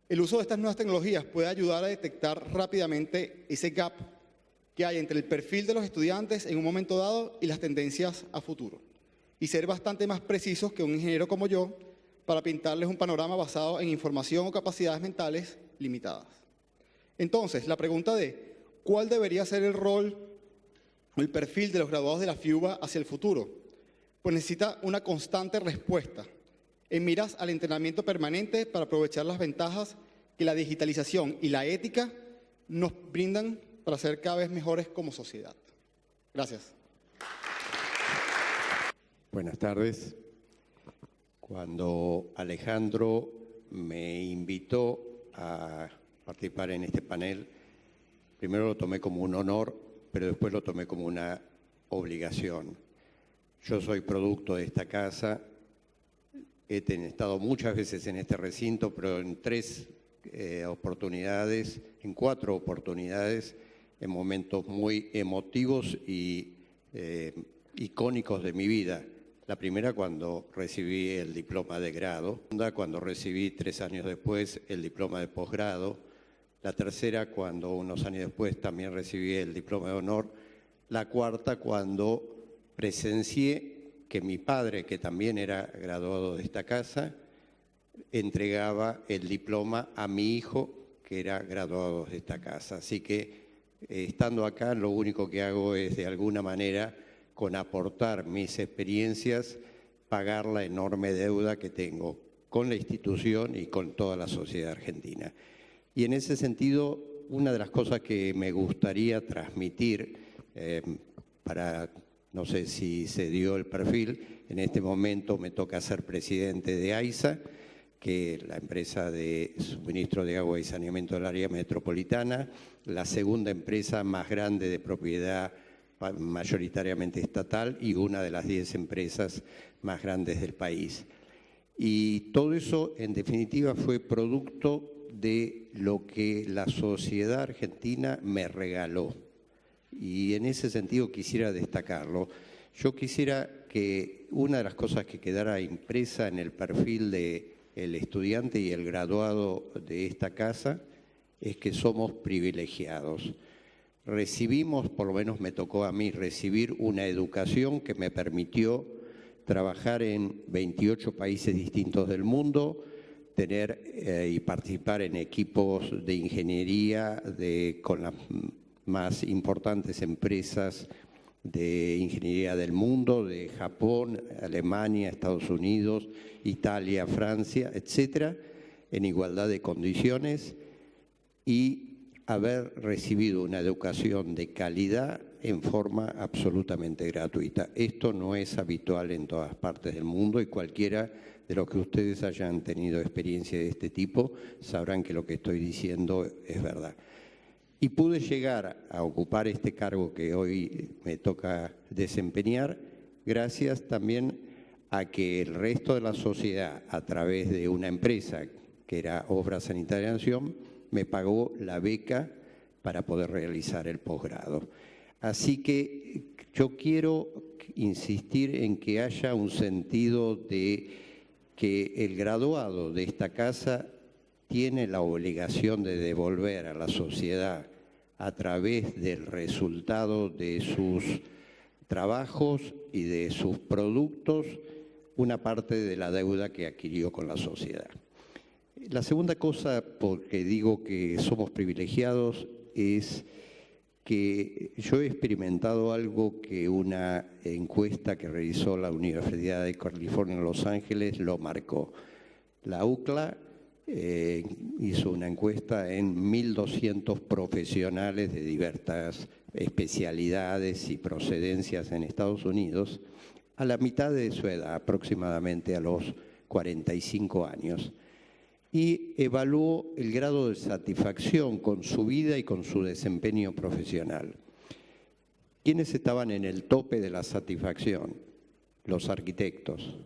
El uso de estas nuevas tecnologías puede ayudar a detectar rápidamente ese gap que hay entre el perfil de los estudiantes en un momento dado y las tendencias a futuro, y ser bastante más precisos que un ingeniero como yo para pintarles un panorama basado en información o capacidades mentales limitadas. Entonces, la pregunta de ¿cuál debería ser el rol o el perfil de los graduados de la FIUBA hacia el futuro? Pues necesita una constante respuesta en miras al entrenamiento permanente para aprovechar las ventajas que la digitalización y la ética nos brindan para ser cada vez mejores como sociedad. Gracias. Buenas tardes. Cuando Alejandro me invitó a participar en este panel, primero lo tomé como un honor, pero después lo tomé como una obligación. Yo soy producto de esta casa, he estado muchas veces en este recinto, pero en 4 oportunidades, en momentos muy emotivos y icónicos de mi vida. La primera cuando recibí el diploma de grado, la segunda cuando recibí 3 años después el diploma de posgrado, la tercera cuando unos años después también recibí el diploma de honor, la cuarta cuando presencié que mi padre, que también era graduado de esta casa, entregaba el diploma a mi hijo, que era graduado de esta casa. Así que, estando acá, lo único que hago es, de alguna manera, con aportar mis experiencias, pagar la enorme deuda que tengo con la institución y con toda la sociedad argentina. Y en ese sentido, una de las cosas que me gustaría transmitir, no sé si se dio el perfil, en este momento me toca ser presidente de AISA, que es la empresa de suministro de agua y saneamiento del área metropolitana, la segunda empresa más grande de propiedad mayoritariamente estatal y una de las 10 empresas más grandes del país. Y todo eso, en definitiva, fue producto de lo que la sociedad argentina me regaló. Y en ese sentido quisiera destacarlo. Yo quisiera que una de las cosas que quedara impresa en el perfil del estudiante y el graduado de esta casa es que somos privilegiados. Recibimos, por lo menos me tocó a mí, recibir una educación que me permitió trabajar en 28 países distintos del mundo, tener y participar en equipos de ingeniería con las más importantes empresas de ingeniería del mundo, de Japón, Alemania, Estados Unidos, Italia, Francia, etcétera, en igualdad de condiciones, y haber recibido una educación de calidad en forma absolutamente gratuita. Esto no es habitual en todas partes del mundo y cualquiera de los que ustedes hayan tenido experiencia de este tipo sabrán que lo que estoy diciendo es verdad. Y pude llegar a ocupar este cargo que hoy me toca desempeñar gracias también a que el resto de la sociedad, a través de una empresa que era Obras Sanitarias de Nación, me pagó la beca para poder realizar el posgrado. Así que yo quiero insistir en que haya un sentido de que el graduado de esta casa tiene la obligación de devolver a la sociedad a través del resultado de sus trabajos y de sus productos una parte de la deuda que adquirió con la sociedad. La segunda cosa, porque digo que somos privilegiados, es que yo he experimentado algo que una encuesta que realizó la Universidad de California en Los Ángeles lo marcó. La UCLA hizo una encuesta en 1.200 profesionales de diversas especialidades y procedencias en Estados Unidos, a la mitad de su edad, aproximadamente a los 45 años. Y evaluó el grado de satisfacción con su vida y con su desempeño profesional. ¿Quiénes estaban en el tope de la satisfacción? Los arquitectos.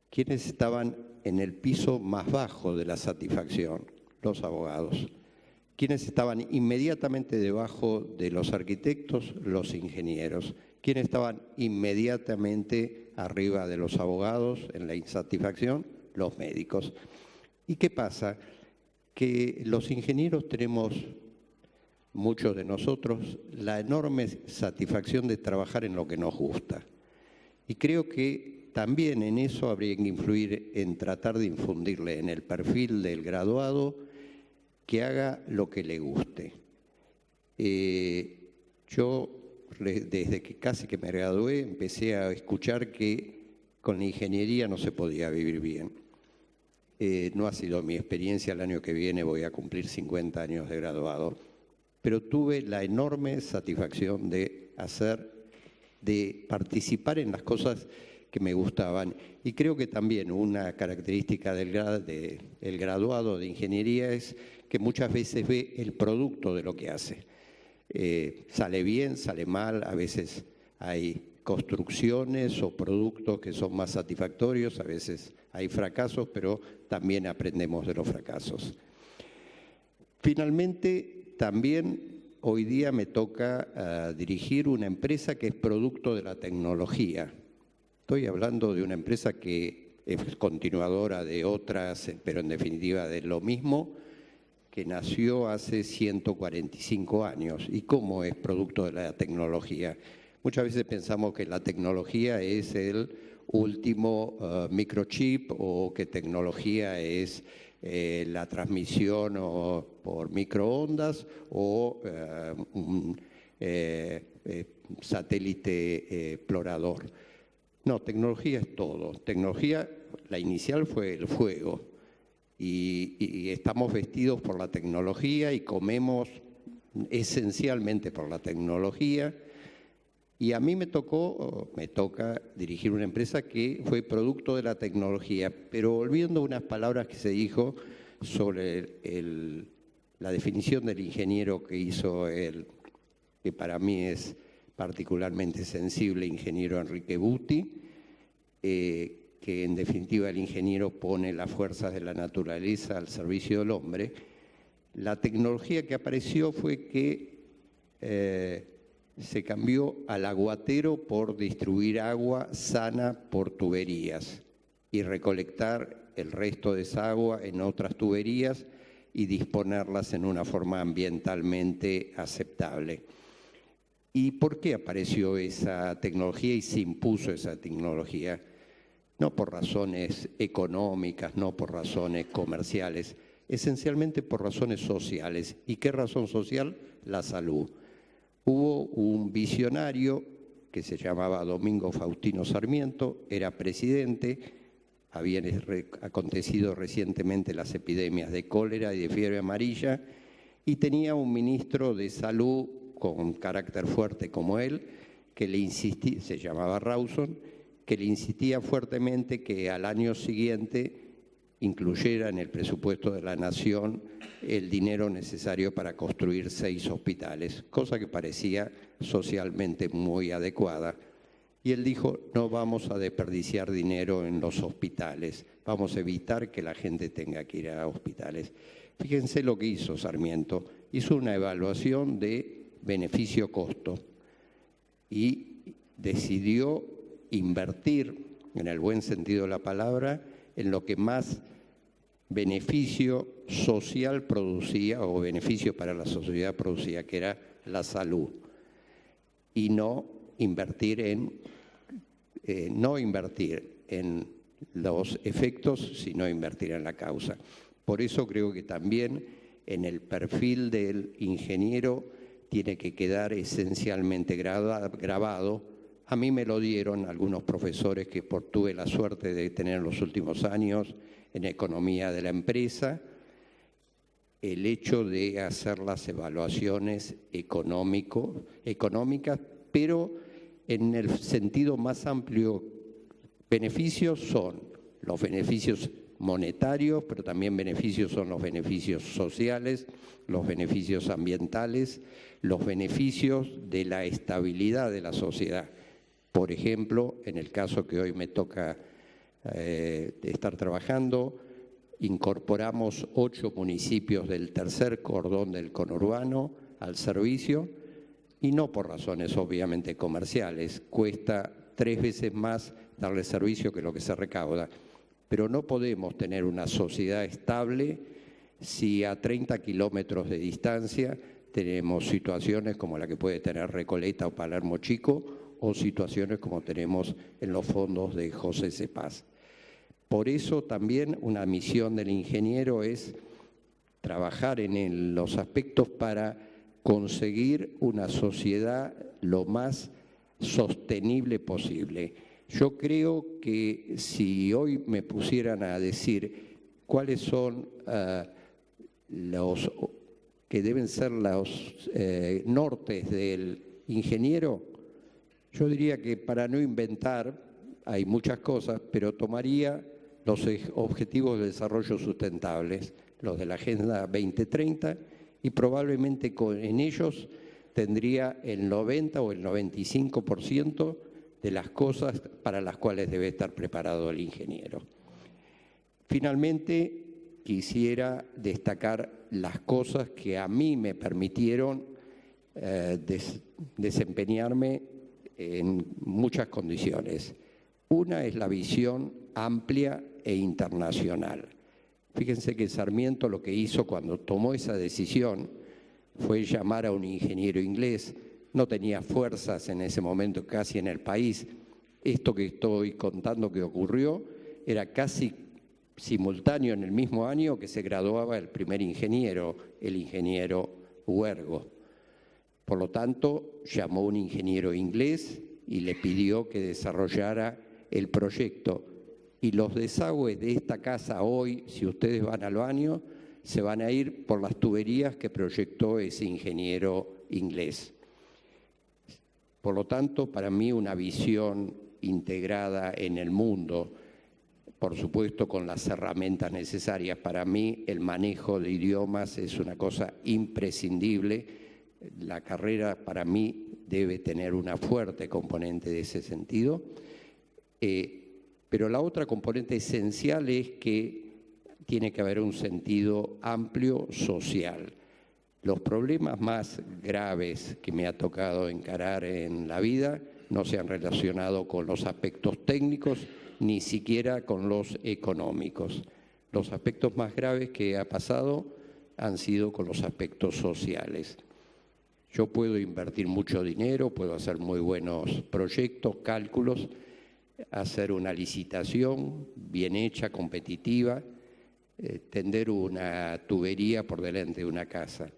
¿Quiénes estaban en el piso más bajo de la satisfacción? Los abogados. ¿Quiénes estaban inmediatamente debajo de los arquitectos? Los ingenieros. ¿Quiénes estaban inmediatamente arriba de los abogados en la insatisfacción? Los médicos. ¿Y qué pasa? Que los ingenieros tenemos, muchos de nosotros, la enorme satisfacción de trabajar en lo que nos gusta. Y creo que también en eso habría que influir en tratar de infundirle en el perfil del graduado que haga lo que le guste. Yo, desde que casi que me gradué, empecé a escuchar que con la ingeniería no se podía vivir bien. No ha sido mi experiencia, el año que viene voy a cumplir 50 años de graduado, pero tuve la enorme satisfacción de participar en las cosas que me gustaban. Y creo que también una característica del graduado de ingeniería es que muchas veces ve el producto de lo que hace. Sale bien, sale mal, a veces hay construcciones o productos que son más satisfactorios. A veces hay fracasos, pero también aprendemos de los fracasos. Finalmente, también hoy día me toca dirigir una empresa que es producto de la tecnología. Estoy hablando de una empresa que es continuadora de otras, pero en definitiva de lo mismo, que nació hace 145 años. ¿Y cómo es producto de la tecnología? Muchas veces pensamos que la tecnología es el último microchip, o que tecnología es la transmisión por microondas o un satélite explorador. No, tecnología es todo. Tecnología, la inicial fue el fuego. Y estamos vestidos por la tecnología y comemos esencialmente por la tecnología. Y a mí me toca dirigir una empresa que fue producto de la tecnología, pero volviendo a unas palabras que se dijo sobre la definición del ingeniero que hizo que para mí es particularmente sensible, ingeniero Enrique Butti, que en definitiva el ingeniero pone las fuerzas de la naturaleza al servicio del hombre. La tecnología que apareció fue que se cambió al aguatero por distribuir agua sana por tuberías y recolectar el resto de esa agua en otras tuberías y disponerlas en una forma ambientalmente aceptable. ¿Y por qué apareció esa tecnología y se impuso esa tecnología? No por razones económicas, no por razones comerciales, esencialmente por razones sociales. ¿Y qué razón social? La salud. Hubo un visionario que se llamaba Domingo Faustino Sarmiento, era presidente, habían acontecido recientemente las epidemias de cólera y de fiebre amarilla, y tenía un ministro de salud con carácter fuerte como él, que le insistía, se llamaba Rawson, que le insistía fuertemente que al año siguiente incluyera en el presupuesto de la Nación el dinero necesario para construir 6 hospitales, cosa que parecía socialmente muy adecuada. Y él dijo, no vamos a desperdiciar dinero en los hospitales, vamos a evitar que la gente tenga que ir a hospitales. Fíjense lo que hizo Sarmiento, hizo una evaluación de beneficio-costo y decidió invertir, en el buen sentido de la palabra, en lo que más beneficio social producía o beneficio para la sociedad producía, que era la salud, y no invertir en los efectos, sino invertir en la causa. Por eso creo que también en el perfil del ingeniero tiene que quedar esencialmente grabado. A mí me lo dieron algunos profesores que tuve la suerte de tener en los últimos años en economía de la empresa, el hecho de hacer las evaluaciones económicas, pero en el sentido más amplio. Beneficios son los beneficios monetarios, pero también beneficios son los beneficios sociales, los beneficios ambientales, los beneficios de la estabilidad de la sociedad. Por ejemplo, en el caso que hoy me toca estar trabajando, incorporamos 8 municipios del tercer cordón del conurbano al servicio, y no por razones obviamente comerciales. Cuesta 3 veces más darle servicio que lo que se recauda. Pero no podemos tener una sociedad estable si a 30 kilómetros de distancia tenemos situaciones como la que puede tener Recoleta o Palermo Chico, o situaciones como tenemos en los fondos de José Cepaz. Por eso también una misión del ingeniero es trabajar en los aspectos para conseguir una sociedad lo más sostenible posible. Yo creo que si hoy me pusieran a decir cuáles son los que deben ser los nortes del ingeniero, yo diría que para no inventar, hay muchas cosas, pero tomaría los objetivos de desarrollo sustentables, los de la Agenda 2030, y probablemente en ellos tendría el 90 o el 95% de las cosas para las cuales debe estar preparado el ingeniero. Finalmente, quisiera destacar las cosas que a mí me permitieron desempeñarme en muchas condiciones. Una es la visión amplia e internacional. Fíjense que Sarmiento lo que hizo cuando tomó esa decisión fue llamar a un ingeniero inglés. No tenía fuerzas en ese momento casi en el país. Esto que estoy contando que ocurrió era casi simultáneo en el mismo año que se graduaba el primer ingeniero, el ingeniero Huergo. Por lo tanto, llamó a un ingeniero inglés y le pidió que desarrollara el proyecto. Y los desagües de esta casa hoy, si ustedes van al baño, se van a ir por las tuberías que proyectó ese ingeniero inglés. Por lo tanto, para mí una visión integrada en el mundo, por supuesto con las herramientas necesarias. Para mí el manejo de idiomas es una cosa imprescindible. La carrera para mí debe tener una fuerte componente de ese sentido. Pero la otra componente esencial es que tiene que haber un sentido amplio social. Los problemas más graves que me ha tocado encarar en la vida no se han relacionado con los aspectos técnicos, ni siquiera con los económicos. Los aspectos más graves que ha pasado han sido con los aspectos sociales. Yo puedo invertir mucho dinero, puedo hacer muy buenos proyectos, cálculos, hacer una licitación bien hecha, competitiva, tender una tubería por delante de una casa.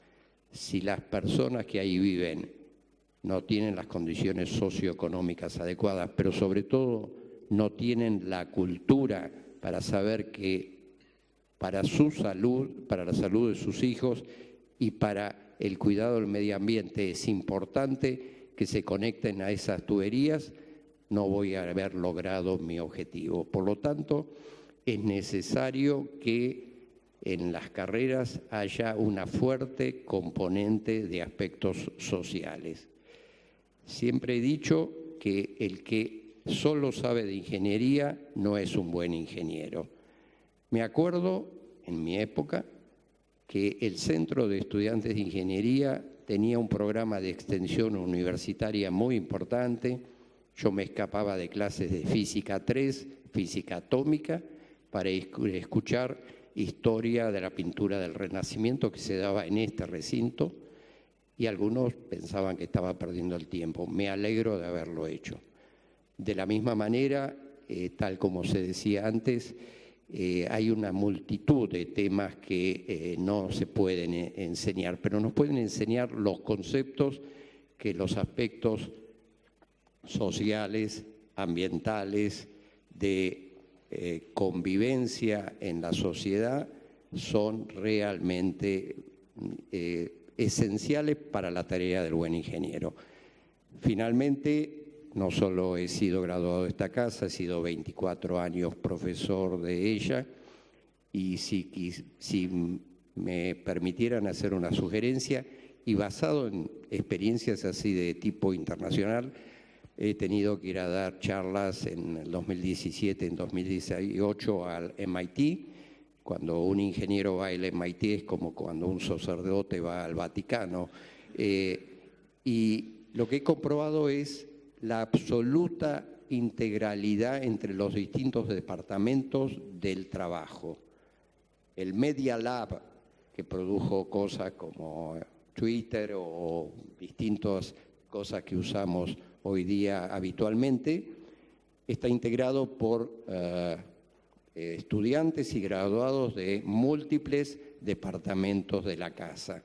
Si las personas que ahí viven no tienen las condiciones socioeconómicas adecuadas, pero sobre todo no tienen la cultura para saber que para su salud, para la salud de sus hijos y para el cuidado del medio ambiente es importante que se conecten a esas tuberías, no voy a haber logrado mi objetivo. Por lo tanto, es necesario que en las carreras haya una fuerte componente de aspectos sociales. Siempre he dicho que el que solo sabe de ingeniería no es un buen ingeniero. Me acuerdo, en mi época, que el Centro de Estudiantes de Ingeniería tenía un programa de extensión universitaria muy importante. Yo me escapaba de clases de Física 3, Física Atómica, para escuchar historia de la pintura del Renacimiento que se daba en este recinto, y algunos pensaban que estaba perdiendo el tiempo. Me alegro de haberlo hecho. De la misma manera, tal como se decía antes, hay una multitud de temas que no se pueden enseñar, pero nos pueden enseñar los conceptos que los aspectos sociales, ambientales, de convivencia en la sociedad son realmente esenciales para la tarea del buen ingeniero. Finalmente, no solo he sido graduado de esta casa, he sido 24 años profesor de ella, y si me permitieran hacer una sugerencia, y basado en experiencias así de tipo internacional, he tenido que ir a dar charlas en el 2017, en 2018 al MIT. Cuando un ingeniero va al MIT es como cuando un sacerdote va al Vaticano. Y lo que he comprobado es la absoluta integralidad entre los distintos departamentos del trabajo. El Media Lab, que produjo cosas como Twitter o distintas cosas que usamos hoy día habitualmente, está integrado por estudiantes y graduados de múltiples departamentos de la casa.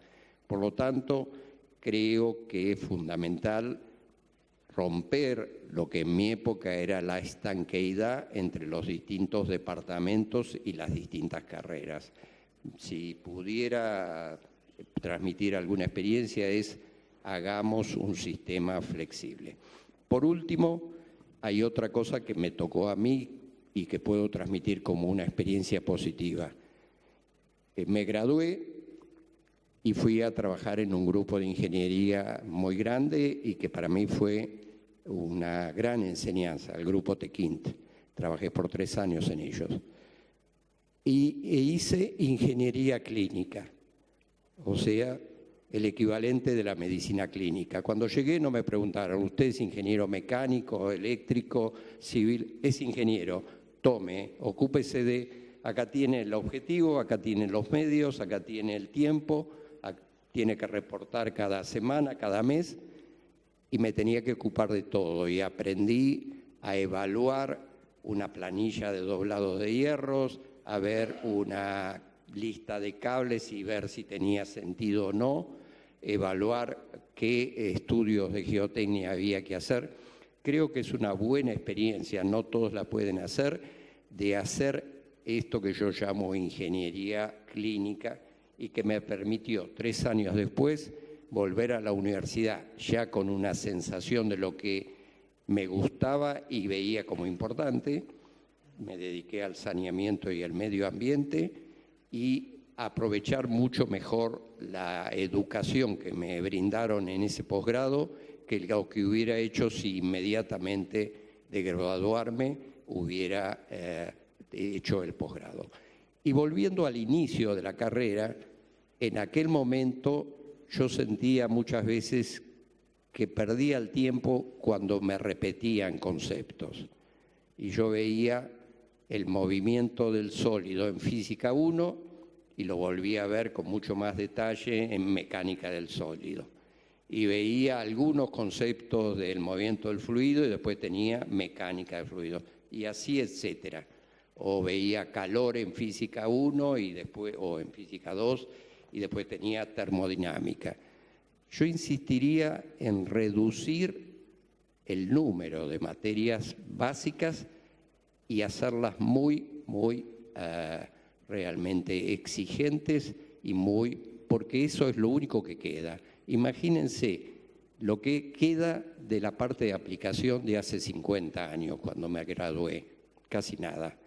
Por lo tanto, creo que es fundamental romper lo que en mi época era la estanqueidad entre los distintos departamentos y las distintas carreras. Si pudiera transmitir alguna experiencia es: hagamos un sistema flexible. Por último, hay otra cosa que me tocó a mí y que puedo transmitir como una experiencia positiva. Me gradué y fui a trabajar en un grupo de ingeniería muy grande y que para mí fue una gran enseñanza, el grupo Tequint. Trabajé por 3 años en ellos. E hice ingeniería clínica, o sea, el equivalente de la medicina clínica. Cuando llegué no me preguntaron, ¿usted es ingeniero mecánico, eléctrico, civil? Es ingeniero, tome, ocúpese de... Acá tiene el objetivo, acá tiene los medios, acá tiene el tiempo, tiene que reportar cada semana, cada mes, y me tenía que ocupar de todo. Y aprendí a evaluar una planilla de doblados de hierros, a ver una lista de cables y ver si tenía sentido o no, evaluar qué estudios de geotecnia había que hacer. Creo que es una buena experiencia, no todos la pueden hacer, de hacer esto que yo llamo ingeniería clínica y que me permitió 3 años después volver a la universidad ya con una sensación de lo que me gustaba y veía como importante. Me dediqué al saneamiento y al medio ambiente y aprovechar mucho mejor la educación que me brindaron en ese posgrado que lo que hubiera hecho si inmediatamente de graduarme hubiera hecho el posgrado. Y volviendo al inicio de la carrera, en aquel momento yo sentía muchas veces que perdía el tiempo cuando me repetían conceptos. Y yo veía el movimiento del sólido en física 1 y lo volvía a ver con mucho más detalle en mecánica del sólido. Y veía algunos conceptos del movimiento del fluido y después tenía mecánica del fluido. Y así, etcétera. O veía calor en física 1 y después, o en física 2 y después tenía termodinámica. Yo insistiría en reducir el número de materias básicas y hacerlas muy realmente exigentes y porque eso es lo único que queda. Imagínense lo que queda de la parte de aplicación de hace 50 años, cuando me gradué, casi nada.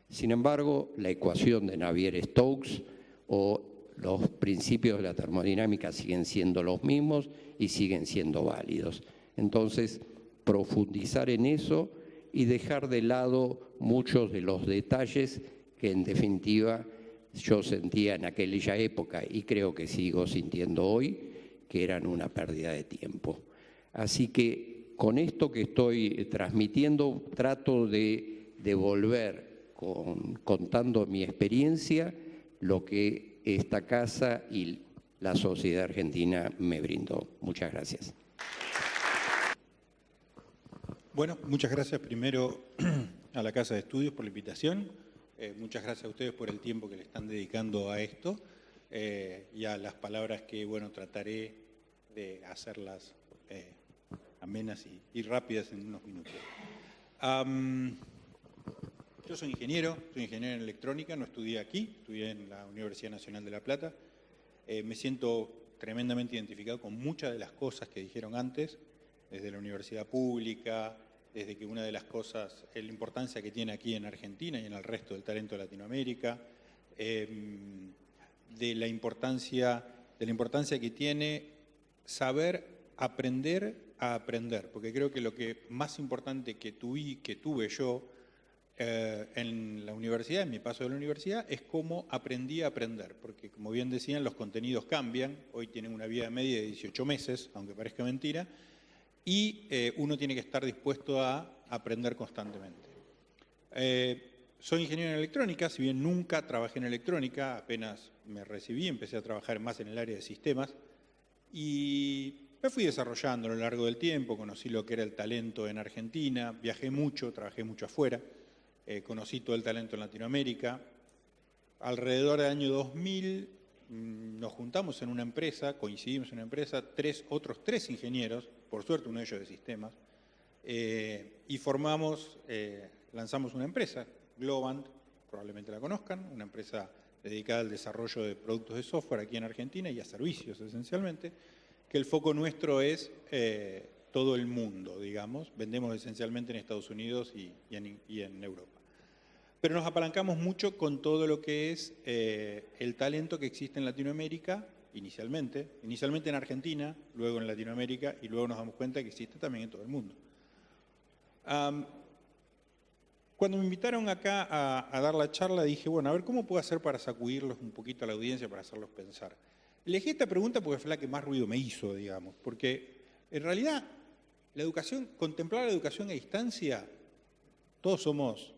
Sin embargo, la ecuación de Navier-Stokes o los principios de la termodinámica siguen siendo los mismos y siguen siendo válidos. Entonces, profundizar en eso y dejar de lado muchos de los detalles que en definitiva yo sentía en aquella época y creo que sigo sintiendo hoy, que eran una pérdida de tiempo. Así que con esto que estoy transmitiendo trato de devolver contando mi experiencia lo que esta casa y la sociedad argentina me brindó. Muchas gracias. Bueno, muchas gracias primero a la Casa de Estudios por la invitación. Muchas gracias a ustedes por el tiempo que le están dedicando a esto y a las palabras que, bueno, trataré de hacerlas amenas y rápidas en unos minutos. Yo soy ingeniero en electrónica, no estudié aquí, estudié en la Universidad Nacional de La Plata. Me siento tremendamente identificado con muchas de las cosas que dijeron antes, desde la universidad pública, desde que una de las cosas es la importancia que tiene aquí en Argentina y en el resto del talento de Latinoamérica, de la importancia que tiene saber aprender a aprender, porque creo que lo que más importante que tuve yo en la universidad, en mi paso de la universidad, es cómo aprendí a aprender, porque como bien decían, los contenidos cambian, hoy tienen una vida media de 18 meses, aunque parezca mentira, y uno tiene que estar dispuesto a aprender constantemente. Soy ingeniero en electrónica, si bien nunca trabajé en electrónica, apenas me recibí, empecé a trabajar más en el área de sistemas, y me fui desarrollando a lo largo del tiempo, conocí lo que era el talento en Argentina, viajé mucho, trabajé mucho afuera, conocí todo el talento en Latinoamérica. Alrededor del año 2000 nos juntamos en una empresa, coincidimos en una empresa, otros tres ingenieros, por suerte uno de ellos de sistemas, y lanzamos una empresa, Globant, probablemente la conozcan, una empresa dedicada al desarrollo de productos de software aquí en Argentina y a servicios esencialmente, que el foco nuestro es todo el mundo, digamos, vendemos esencialmente en Estados Unidos y en Europa. Pero nos apalancamos mucho con todo lo que es el talento que existe en Latinoamérica, inicialmente en Argentina, luego en Latinoamérica y luego nos damos cuenta que existe también en todo el mundo. Cuando me invitaron acá a dar la charla, dije, bueno, a ver, ¿cómo puedo hacer para sacudirlos un poquito a la audiencia, para hacerlos pensar? Elegí esta pregunta porque fue la que más ruido me hizo, digamos, porque en realidad la educación, contemplar la educación a distancia, todos somos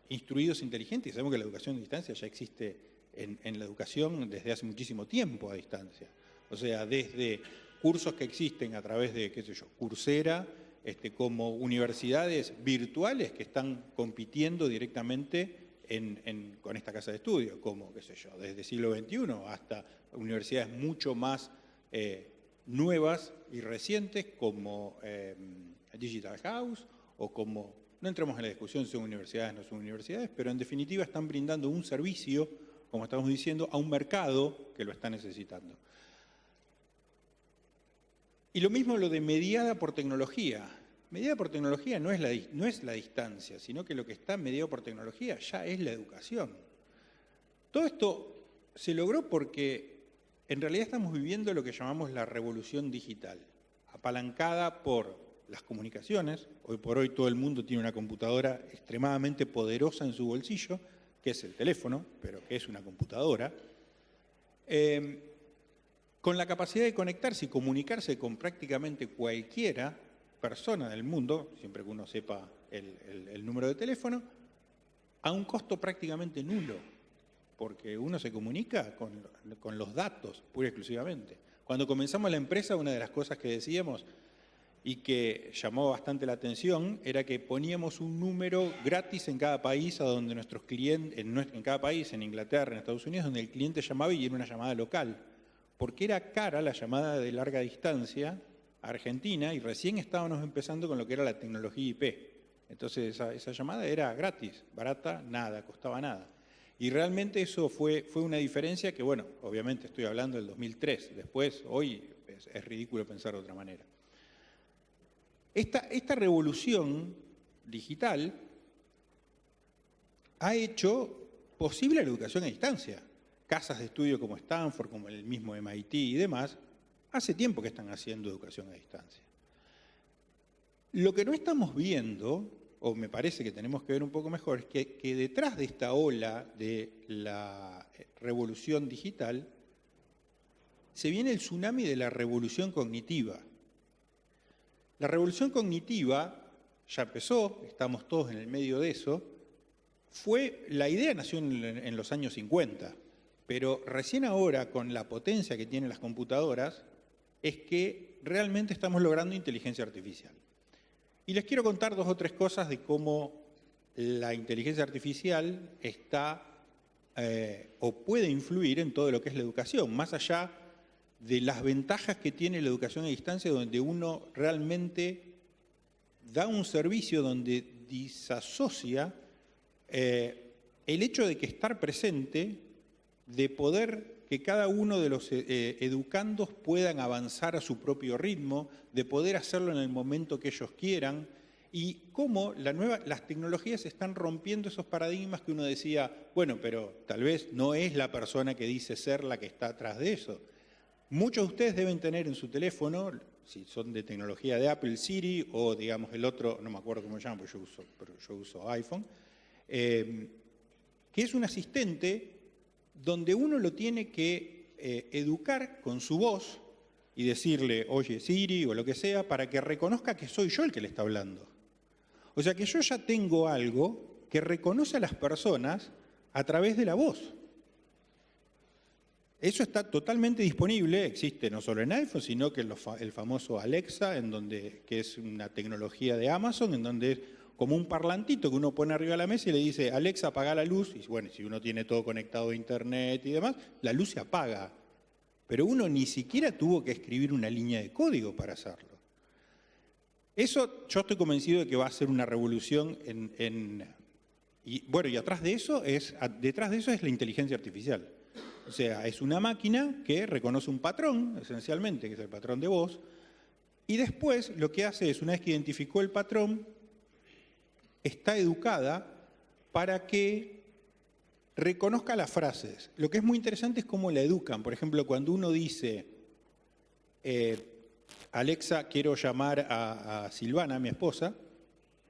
instruidos inteligentes y sabemos que la educación a distancia ya existe en la educación desde hace muchísimo tiempo a distancia. O sea, desde cursos que existen a través de, qué sé yo, Coursera, como universidades virtuales que están compitiendo directamente con esta casa de estudio, como, qué sé yo, desde siglo XXI hasta universidades mucho más nuevas y recientes como Digital House o como, no entremos en la discusión si son universidades o no son universidades, pero en definitiva están brindando un servicio, como estamos diciendo, a un mercado que lo está necesitando. Y lo mismo lo de mediada por tecnología. Mediada por tecnología no es la distancia, sino que lo que está mediado por tecnología ya es la educación. Todo esto se logró porque en realidad estamos viviendo lo que llamamos la revolución digital, apalancada por las comunicaciones. Hoy por hoy todo el mundo tiene una computadora extremadamente poderosa en su bolsillo, que es el teléfono, pero que es una computadora, con la capacidad de conectarse y comunicarse con prácticamente cualquiera persona del mundo, siempre que uno sepa el número de teléfono, a un costo prácticamente nulo, porque uno se comunica con los datos, pura y exclusivamente. Cuando comenzamos la empresa, una de las cosas que decíamos y que llamó bastante la atención era que poníamos un número gratis en cada país a donde nuestros clientes, en cada país, en Inglaterra, en Estados Unidos, donde el cliente llamaba y era una llamada local, porque era cara la llamada de larga distancia a Argentina y recién estábamos empezando con lo que era la tecnología IP. Entonces esa llamada era gratis, barata, nada, costaba nada. Y realmente eso fue una diferencia que, bueno, obviamente estoy hablando del 2003, después, hoy es ridículo pensar de otra manera. Esta revolución digital ha hecho posible la educación a distancia. Casas de estudio como Stanford, como el mismo MIT y demás, hace tiempo que están haciendo educación a distancia. Lo que no estamos viendo, o me parece que tenemos que ver un poco mejor, es que detrás de esta ola de la revolución digital se viene el tsunami de la revolución cognitiva. La revolución cognitiva ya empezó, estamos todos en el medio de eso. La idea nació en los años 50, pero recién ahora, con la potencia que tienen las computadoras, es que realmente estamos logrando inteligencia artificial. Y les quiero contar 2 o 3 cosas de cómo la inteligencia artificial está o puede influir en todo lo que es la educación, más allá de las ventajas que tiene la educación a distancia, donde uno realmente da un servicio donde disasocia el hecho de que estar presente, de poder que cada uno de los educandos puedan avanzar a su propio ritmo, de poder hacerlo en el momento que ellos quieran, y cómo las tecnologías están rompiendo esos paradigmas que uno decía, bueno, pero tal vez no es la persona que dice ser la que está atrás de eso. Muchos de ustedes deben tener en su teléfono, si son de tecnología de Apple, Siri, o digamos el otro, no me acuerdo cómo se llama, pero yo uso iPhone, que es un asistente donde uno lo tiene que educar con su voz y decirle, oye Siri o lo que sea, para que reconozca que soy yo el que le está hablando. O sea que yo ya tengo algo que reconoce a las personas a través de la voz. Eso está totalmente disponible, existe no solo en iPhone, sino que el famoso Alexa, que es una tecnología de Amazon, en donde es como un parlantito que uno pone arriba de la mesa y le dice, Alexa, apaga la luz, y bueno, si uno tiene todo conectado a internet y demás, la luz se apaga. Pero uno ni siquiera tuvo que escribir una línea de código para hacerlo. Eso yo estoy convencido de que va a ser una revolución y detrás de eso es la inteligencia artificial. O sea, es una máquina que reconoce un patrón, esencialmente, que es el patrón de voz, y después lo que hace es, una vez que identificó el patrón, está educada para que reconozca las frases. Lo que es muy interesante es cómo la educan. Por ejemplo, cuando uno dice, Alexa, quiero llamar a Silvana, mi esposa,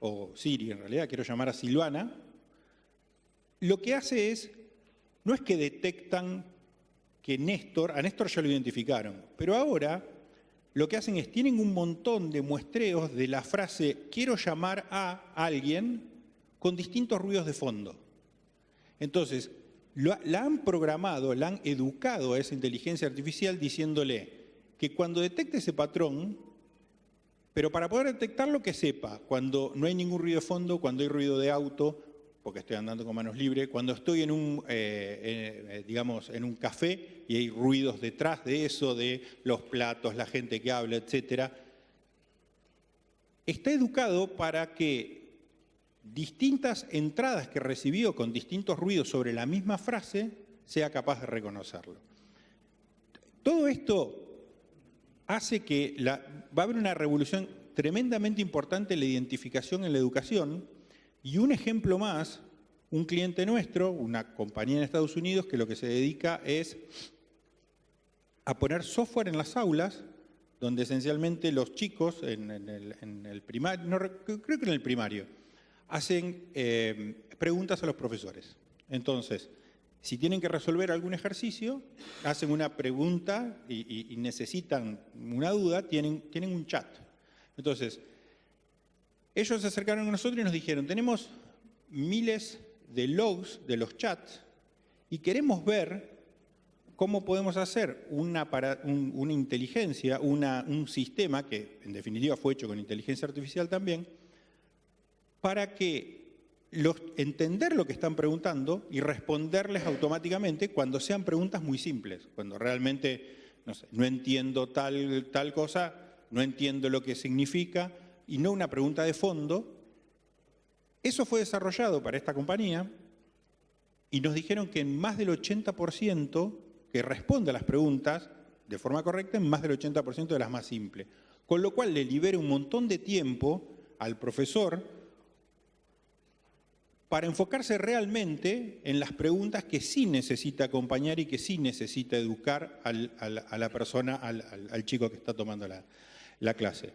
o Siri en realidad, quiero llamar a Silvana, lo que hace es, no es que detectan que a Néstor ya lo identificaron, pero ahora lo que hacen es, tienen un montón de muestreos de la frase quiero llamar a alguien con distintos ruidos de fondo. Entonces, la han programado, la han educado a esa inteligencia artificial diciéndole que cuando detecte ese patrón, pero para poder detectarlo que sepa cuando no hay ningún ruido de fondo, cuando hay ruido de auto, porque estoy andando con manos libres, cuando estoy en un café y hay ruidos detrás de eso, de los platos, la gente que habla, etc. Está educado para que distintas entradas que recibió con distintos ruidos sobre la misma frase sea capaz de reconocerlo. Todo esto hace que va a haber una revolución tremendamente importante en la identificación en la educación. Y un ejemplo más, un cliente nuestro, una compañía en Estados Unidos, que lo que se dedica es a poner software en las aulas, donde esencialmente los chicos en el primario, creo que en el primario, hacen preguntas a los profesores. Entonces, si tienen que resolver algún ejercicio, hacen una pregunta y necesitan una duda, tienen un chat. Entonces, ellos se acercaron a nosotros y nos dijeron, tenemos miles de logs de los chats y queremos ver cómo podemos hacer una inteligencia, un sistema, que en definitiva fue hecho con inteligencia artificial también, para que entender lo que están preguntando y responderles automáticamente cuando sean preguntas muy simples, cuando realmente, no sé, no entiendo tal cosa, no entiendo lo que significa, y no una pregunta de fondo. Eso fue desarrollado para esta compañía y nos dijeron que en más del 80% que responde a las preguntas de forma correcta, en más del 80% de las más simples. Con lo cual le libera un montón de tiempo al profesor para enfocarse realmente en las preguntas que sí necesita acompañar y que sí necesita educar a la persona, al chico que está tomando la clase.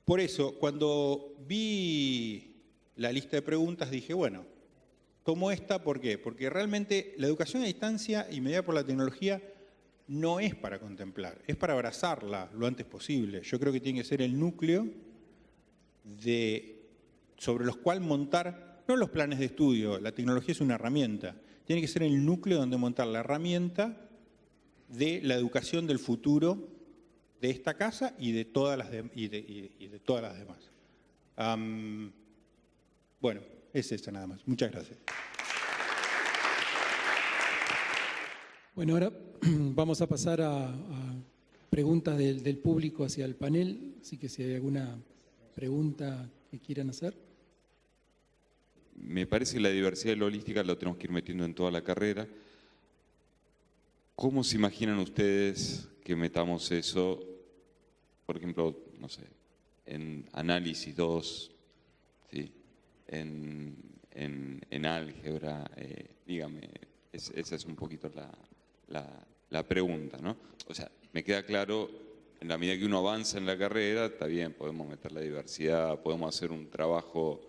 Por eso, cuando vi la lista de preguntas, dije, bueno, tomo esta, ¿por qué? Porque realmente la educación a distancia y mediada por la tecnología no es para contemplar, es para abrazarla lo antes posible. Yo creo que tiene que ser el núcleo sobre los cuales montar, no los planes de estudio, la tecnología es una herramienta, tiene que ser el núcleo donde montar la herramienta de la educación del futuro de esta casa y de todas las demás. Bueno, es eso nada más. Muchas gracias. Bueno, ahora vamos a pasar a preguntas del público hacia el panel, así que si hay alguna pregunta que quieran hacer. Me parece que la diversidad y la holística lo tenemos que ir metiendo en toda la carrera. ¿Cómo se imaginan ustedes que metamos eso, por ejemplo, no sé, en análisis 2, ¿sí? en álgebra? Dígame, esa es un poquito la pregunta, ¿no? O sea, me queda claro, en la medida que uno avanza en la carrera, está bien, podemos meter la diversidad, podemos hacer un trabajo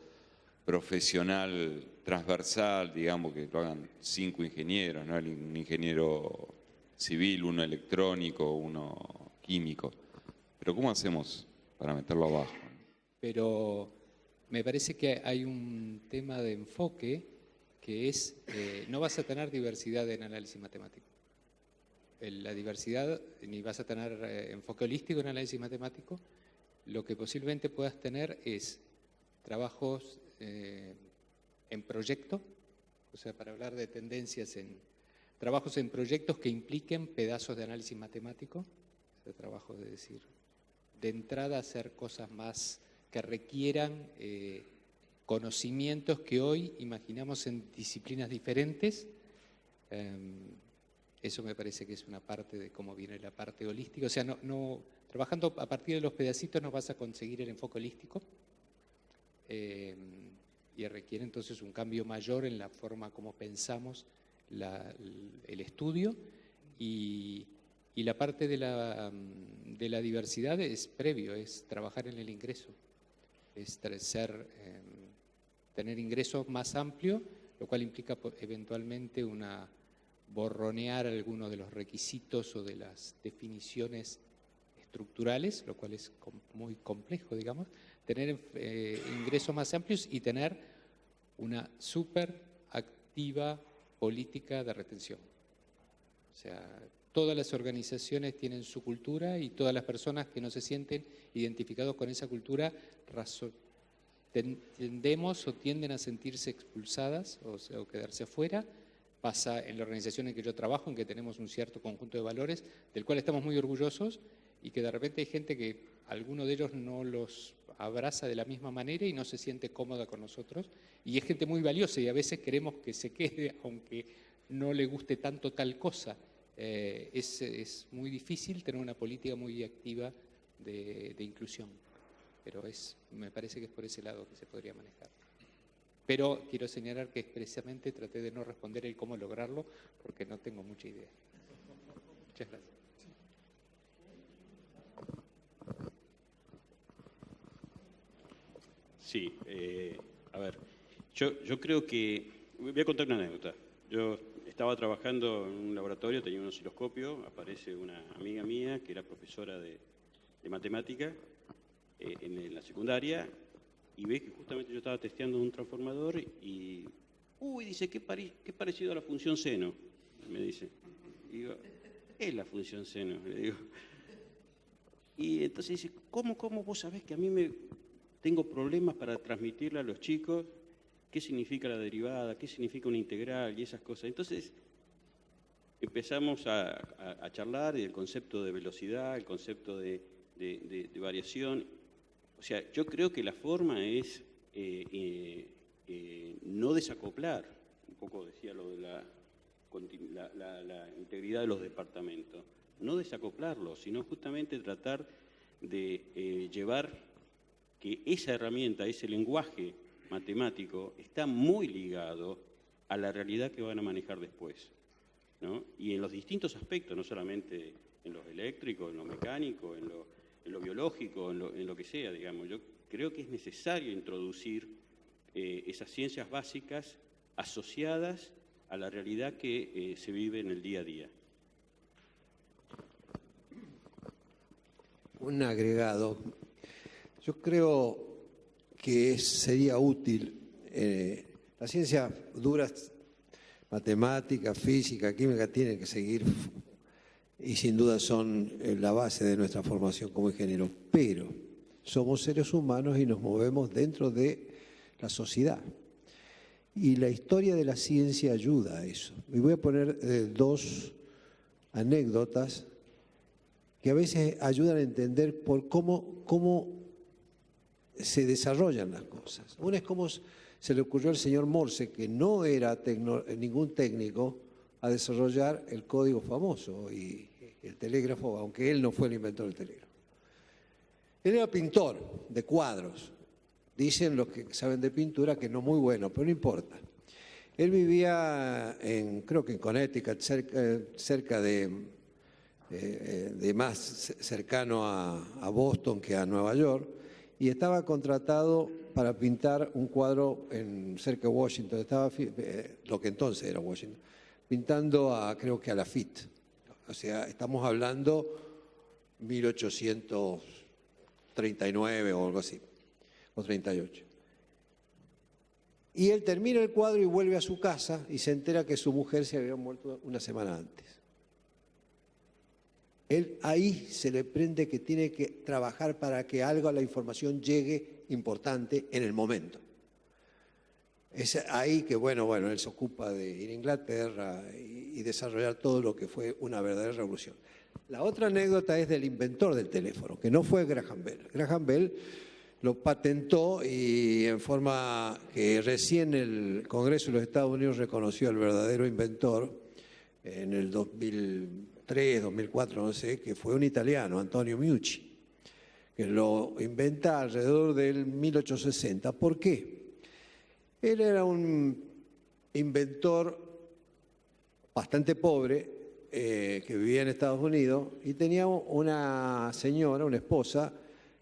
profesional transversal, digamos, que lo hagan 5 ingenieros, ¿no? Un ingeniero civil, uno electrónico, uno químico. Pero ¿cómo hacemos para meterlo abajo? Pero me parece que hay un tema de enfoque que es, no vas a tener diversidad en análisis matemático. La diversidad, ni vas a tener enfoque holístico en análisis matemático. Lo que posiblemente puedas tener es trabajos en proyecto, o sea, para hablar de tendencias trabajos en proyectos que impliquen pedazos de análisis matemático, o sea, trabajos de decir, de entrada hacer cosas más que requieran conocimientos que hoy imaginamos en disciplinas diferentes. Eso me parece que es una parte de cómo viene la parte holística. O sea, trabajando a partir de los pedacitos no vas a conseguir el enfoque holístico. Y requiere entonces un cambio mayor en la forma como pensamos el estudio. Y la parte de la diversidad es previo, es trabajar en el ingreso. es tener ingresos más amplios, lo cual implica eventualmente borronear algunos de los requisitos o de las definiciones estructurales, lo cual es muy complejo, digamos, tener ingresos más amplios y tener una súper activa política de retención. O sea, todas las organizaciones tienen su cultura y todas las personas que no se sienten identificados con esa cultura tendemos o tienden a sentirse expulsadas o quedarse afuera. Pasa en la organización en que yo trabajo, en que tenemos un cierto conjunto de valores del cual estamos muy orgullosos y que de repente hay gente que alguno de ellos no los abraza de la misma manera y no se siente cómoda con nosotros. Y es gente muy valiosa y a veces queremos que se quede aunque no le guste tanto tal cosa. Es muy difícil tener una política muy activa de inclusión, pero me parece que es por ese lado que se podría manejar. Pero quiero señalar que expresamente traté de no responder el cómo lograrlo, porque no tengo mucha idea. Muchas gracias. Sí, a ver, yo creo que... Voy a contar una anécdota. Yo estaba trabajando en un laboratorio, tenía un osciloscopio, aparece una amiga mía que era profesora de matemática en la secundaria, y ve que justamente yo estaba testeando un transformador y... dice, qué parecido a la función seno, me dice. Y digo, es la función seno, le digo. Y entonces dice, ¿cómo vos sabés que a mí tengo problemas para transmitirle a los chicos qué significa la derivada, qué significa una integral y esas cosas? Entonces empezamos a charlar del concepto de velocidad, el concepto de variación. O sea, yo creo que la forma es no desacoplar, un poco decía lo de la integridad de los departamentos, no desacoplarlos, sino justamente tratar de llevar que esa herramienta, ese lenguaje matemático, está muy ligado a la realidad que van a manejar después, ¿no? Y en los distintos aspectos, no solamente en los eléctricos, en lo mecánico, en lo biológico, en lo que sea, digamos. Yo creo que es necesario introducir esas ciencias básicas asociadas a la realidad que se vive en el día a día. Un agregado. Yo creo que sería útil las ciencias duras, matemática, física, química, tienen que seguir y sin duda son la base de nuestra formación como ingeniero, pero somos seres humanos y nos movemos dentro de la sociedad. Y la historia de la ciencia ayuda a eso. Y voy a poner dos anécdotas que a veces ayudan a entender por cómo se desarrollan las cosas. Una es cómo se le ocurrió al señor Morse, que no era ningún técnico, a desarrollar el código famoso y el telégrafo, aunque él no fue el inventor del telégrafo. Él era pintor de cuadros. Dicen los que saben de pintura que no muy bueno, pero no importa. Él vivía creo que en Connecticut, cerca de más cercano a Boston que a Nueva York, y estaba contratado para pintar un cuadro cerca de Washington, estaba lo que entonces era Washington, pintando creo que a Lafitte. O sea, estamos hablando 1839 o algo así, o 38. Y él termina el cuadro y vuelve a su casa y se entera que su mujer se había muerto una semana antes. Él ahí se le prende que tiene que trabajar para que algo a la información llegue importante en el momento. Es ahí que, bueno, él se ocupa de ir a Inglaterra y desarrollar todo lo que fue una verdadera revolución. La otra anécdota es del inventor del teléfono, que no fue Graham Bell. Graham Bell lo patentó y en forma que recién el Congreso de los Estados Unidos reconoció al verdadero inventor en el 2003, 2004, no sé, que fue un italiano, Antonio Meucci, que lo inventa alrededor del 1860. ¿Por qué? Él era un inventor bastante pobre que vivía en Estados Unidos y tenía una señora, una esposa,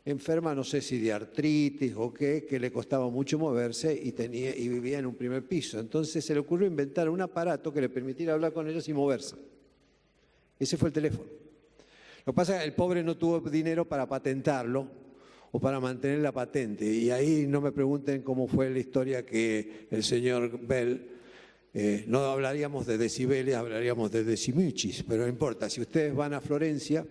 enferma, no sé si de artritis o qué, que le costaba mucho moverse y vivía en un primer piso. Entonces se le ocurrió inventar un aparato que le permitiera hablar con ella sin moverse. Ese fue el teléfono. Lo que pasa es que el pobre no tuvo dinero para patentarlo o para mantener la patente. Y ahí no me pregunten cómo fue la historia que el señor Bell, no hablaríamos de decibeles, hablaríamos de decimichis, pero no importa. Si ustedes van a Florencia,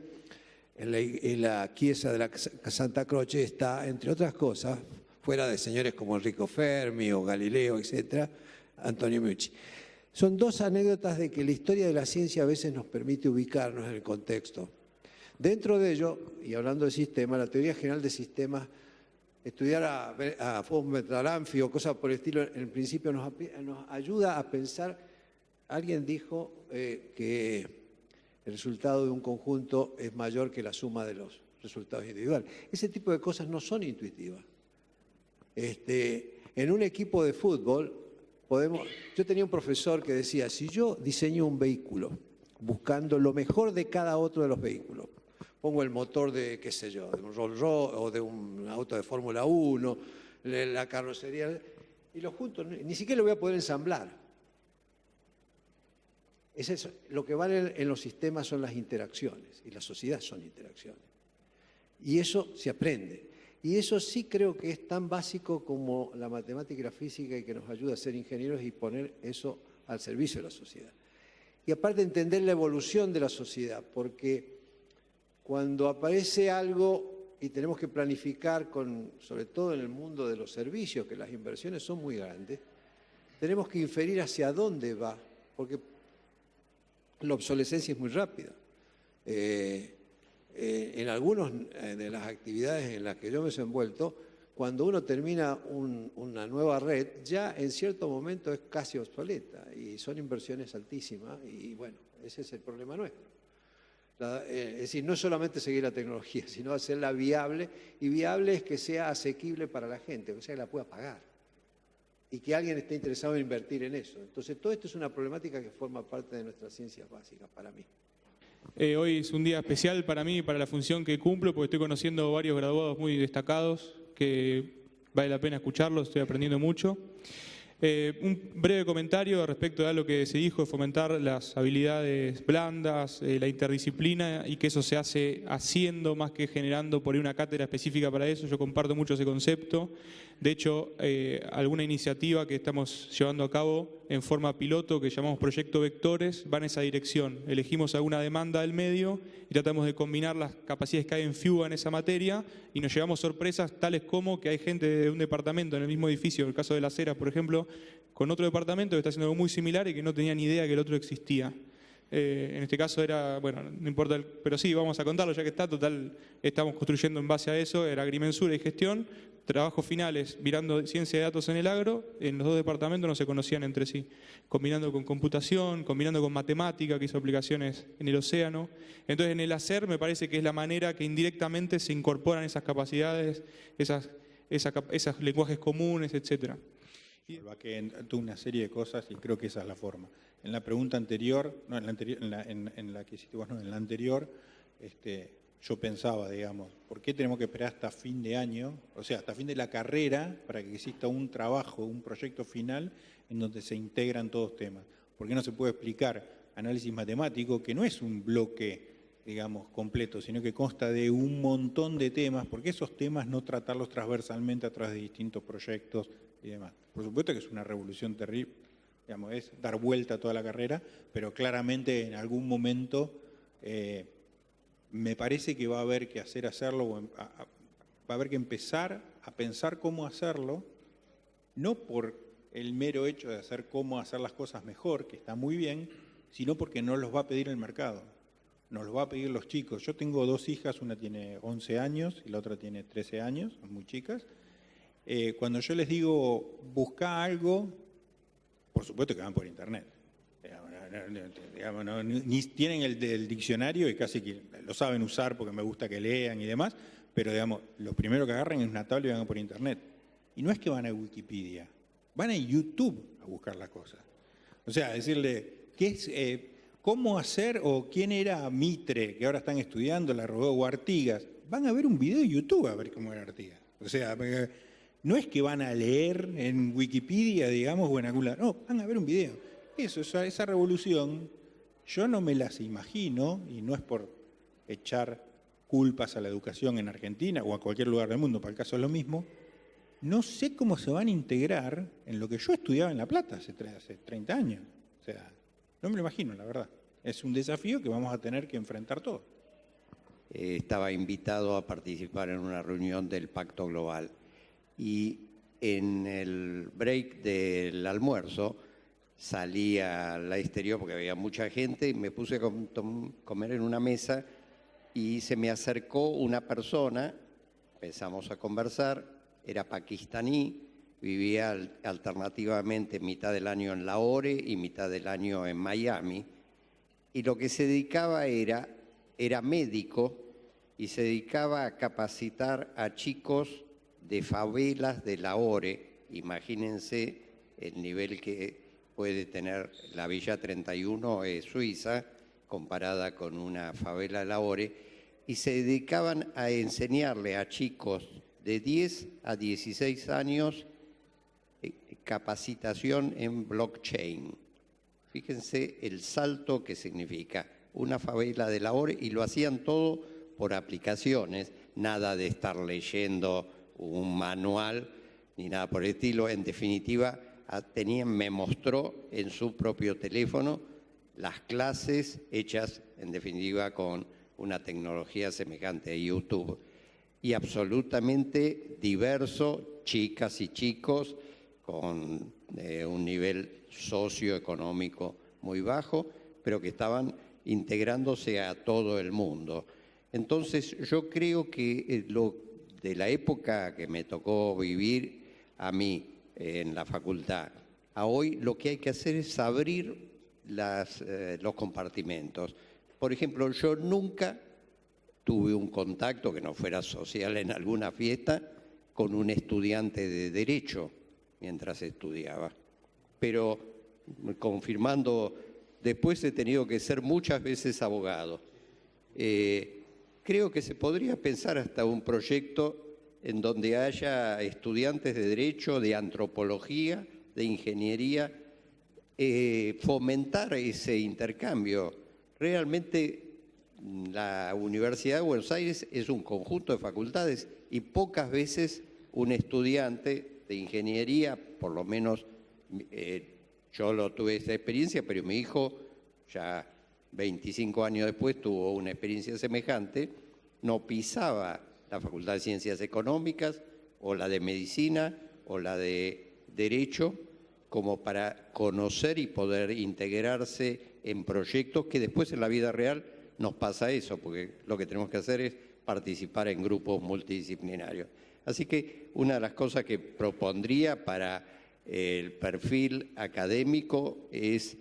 en la chiesa de la Santa Croce está, entre otras cosas, fuera de señores como Enrico Fermi o Galileo, etc., Antonio Meucci. Son dos anécdotas de que la historia de la ciencia a veces nos permite ubicarnos en el contexto. Dentro de ello, y hablando de sistemas, la teoría general de sistemas, estudiar a von Metalanffy o cosas por el estilo, en principio nos ayuda a pensar. Alguien dijo que el resultado de un conjunto es mayor que la suma de los resultados individuales. Ese tipo de cosas no son intuitivas. En un equipo de fútbol, yo tenía un profesor que decía, si yo diseño un vehículo buscando lo mejor de cada otro de los vehículos, pongo el motor de, qué sé yo, de un Rolls Royce o de un auto de Fórmula 1, la carrocería, y lo junto, ni siquiera lo voy a poder ensamblar. Es eso. Lo que vale en los sistemas son las interacciones, y la sociedad son interacciones. Y eso se aprende. Y eso sí creo que es tan básico como la matemática y la física, y que nos ayuda a ser ingenieros y poner eso al servicio de la sociedad. Y aparte entender la evolución de la sociedad, porque cuando aparece algo y tenemos que planificar, sobre todo en el mundo de los servicios, que las inversiones son muy grandes, tenemos que inferir hacia dónde va, porque la obsolescencia es muy rápida. En algunas de las actividades en las que yo me he envuelto, cuando uno termina una nueva red, ya en cierto momento es casi obsoleta y son inversiones altísimas y bueno, ese es el problema nuestro. Es decir, no solamente seguir la tecnología, sino hacerla viable, y viable es que sea asequible para la gente, o sea, que la pueda pagar y que alguien esté interesado en invertir en eso. Entonces, todo esto es una problemática que forma parte de nuestras ciencias básicas para mí. Hoy es un día especial para mí, para la función que cumplo, porque estoy conociendo varios graduados muy destacados, que vale la pena escucharlos, estoy aprendiendo mucho. Un breve comentario respecto a lo que se dijo de fomentar las habilidades blandas, la interdisciplina, y que eso se hace haciendo más que generando por ahí una cátedra específica para eso. Yo comparto mucho ese concepto. De hecho, alguna iniciativa que estamos llevando a cabo en forma piloto, que llamamos Proyecto Vectores, va en esa dirección. Elegimos alguna demanda del medio y tratamos de combinar las capacidades que hay en FIUBA en esa materia, y nos llevamos sorpresas tales como que hay gente de un departamento en el mismo edificio, en el caso de Las Heras, por ejemplo, con otro departamento que está haciendo algo muy similar y que no tenía ni idea que el otro existía. En este caso era, bueno, no importa, pero sí, vamos a contarlo ya que está, total, estamos construyendo en base a eso, era agrimensura y gestión, trabajos finales mirando ciencia de datos en el agro, en los dos departamentos no se conocían entre sí, combinando con computación, combinando con matemática, que hizo aplicaciones en el océano. Entonces, en el hacer me parece que es la manera que indirectamente se incorporan esas capacidades, esos lenguajes comunes, etcétera. Va que tuvo una serie de cosas y creo que esa es la forma. En la pregunta anterior, no, en la que hiciste vos, no, en la anterior, yo pensaba, digamos, ¿por qué tenemos que esperar hasta fin de año, o sea, hasta fin de la carrera, para que exista un trabajo, un proyecto final en donde se integran todos temas? ¿Por qué no se puede explicar análisis matemático, que no es un bloque, digamos, completo, sino que consta de un montón de temas? ¿Por qué esos temas no tratarlos transversalmente a través de distintos proyectos y demás? Por supuesto que es una revolución terrible, digamos, es dar vuelta a toda la carrera, pero claramente en algún momento me parece que va a haber que hacerlo, va a haber que empezar a pensar cómo hacerlo, no por el mero hecho de cómo hacer las cosas mejor, que está muy bien, sino porque nos los va a pedir el mercado, nos los va a pedir los chicos. Yo tengo dos hijas, una tiene 11 años y la otra tiene 13 años, son muy chicas. Cuando yo les digo, busca algo, por supuesto que van por internet. Ni tienen el diccionario y casi que lo saben usar porque me gusta que lean y demás, pero digamos, lo primero que agarran es una tablet y van por internet. Y no es que van a Wikipedia, van a YouTube a buscar las cosas. O sea, decirle, ¿cómo hacer o quién era Mitre, que ahora están estudiando, la robó, o Artigas? van a ver un video de YouTube a ver cómo era Artigas. O sea, no es que van a leer en Wikipedia, digamos, o en algún lado. No, van a ver un video. Esa revolución, yo no me las imagino, y no es por echar culpas a la educación en Argentina o a cualquier lugar del mundo, para el caso es lo mismo, no sé cómo se van a integrar en lo que yo estudiaba en La Plata hace 30 años. O sea, no me lo imagino, la verdad. Es un desafío que vamos a tener que enfrentar todos. Estaba invitado a participar en una reunión del Pacto Global y en el break del almuerzo salí al exterior porque había mucha gente y me puse a comer en una mesa y se me acercó una persona, empezamos a conversar, era pakistaní, vivía alternativamente mitad del año en Lahore y mitad del año en Miami, y lo que se dedicaba era médico y se dedicaba a capacitar a chicos de favelas de Lahore. Imagínense el nivel que puede tener la Villa 31 Suiza comparada con una favela de Lahore, y se dedicaban a enseñarle a chicos de 10 a 16 años capacitación en blockchain. Fíjense el salto que significa una favela de Lahore, y lo hacían todo por aplicaciones, nada de estar leyendo un manual ni nada por el estilo. En definitiva, me mostró en su propio teléfono las clases hechas, en definitiva, con una tecnología semejante a YouTube, y absolutamente diverso, chicas y chicos con un nivel socioeconómico muy bajo, pero que estaban integrándose a todo el mundo. Entonces, yo creo que de la época que me tocó vivir a mí en la facultad a hoy, lo que hay que hacer es abrir los compartimentos. Por ejemplo, yo nunca tuve un contacto que no fuera social en alguna fiesta con un estudiante de Derecho mientras estudiaba. Pero confirmando, después he tenido que ser muchas veces abogado. Creo que se podría pensar hasta un proyecto en donde haya estudiantes de Derecho, de Antropología, de Ingeniería, fomentar ese intercambio. Realmente la Universidad de Buenos Aires es un conjunto de facultades y pocas veces un estudiante de ingeniería, por lo menos yo lo tuve esa experiencia, pero mi hijo ya 25 años después tuvo una experiencia semejante, no pisaba la Facultad de Ciencias Económicas o la de Medicina o la de Derecho como para conocer y poder integrarse en proyectos que después en la vida real nos pasa eso, porque lo que tenemos que hacer es participar en grupos multidisciplinarios. Así que una de las cosas que propondría para el perfil académico es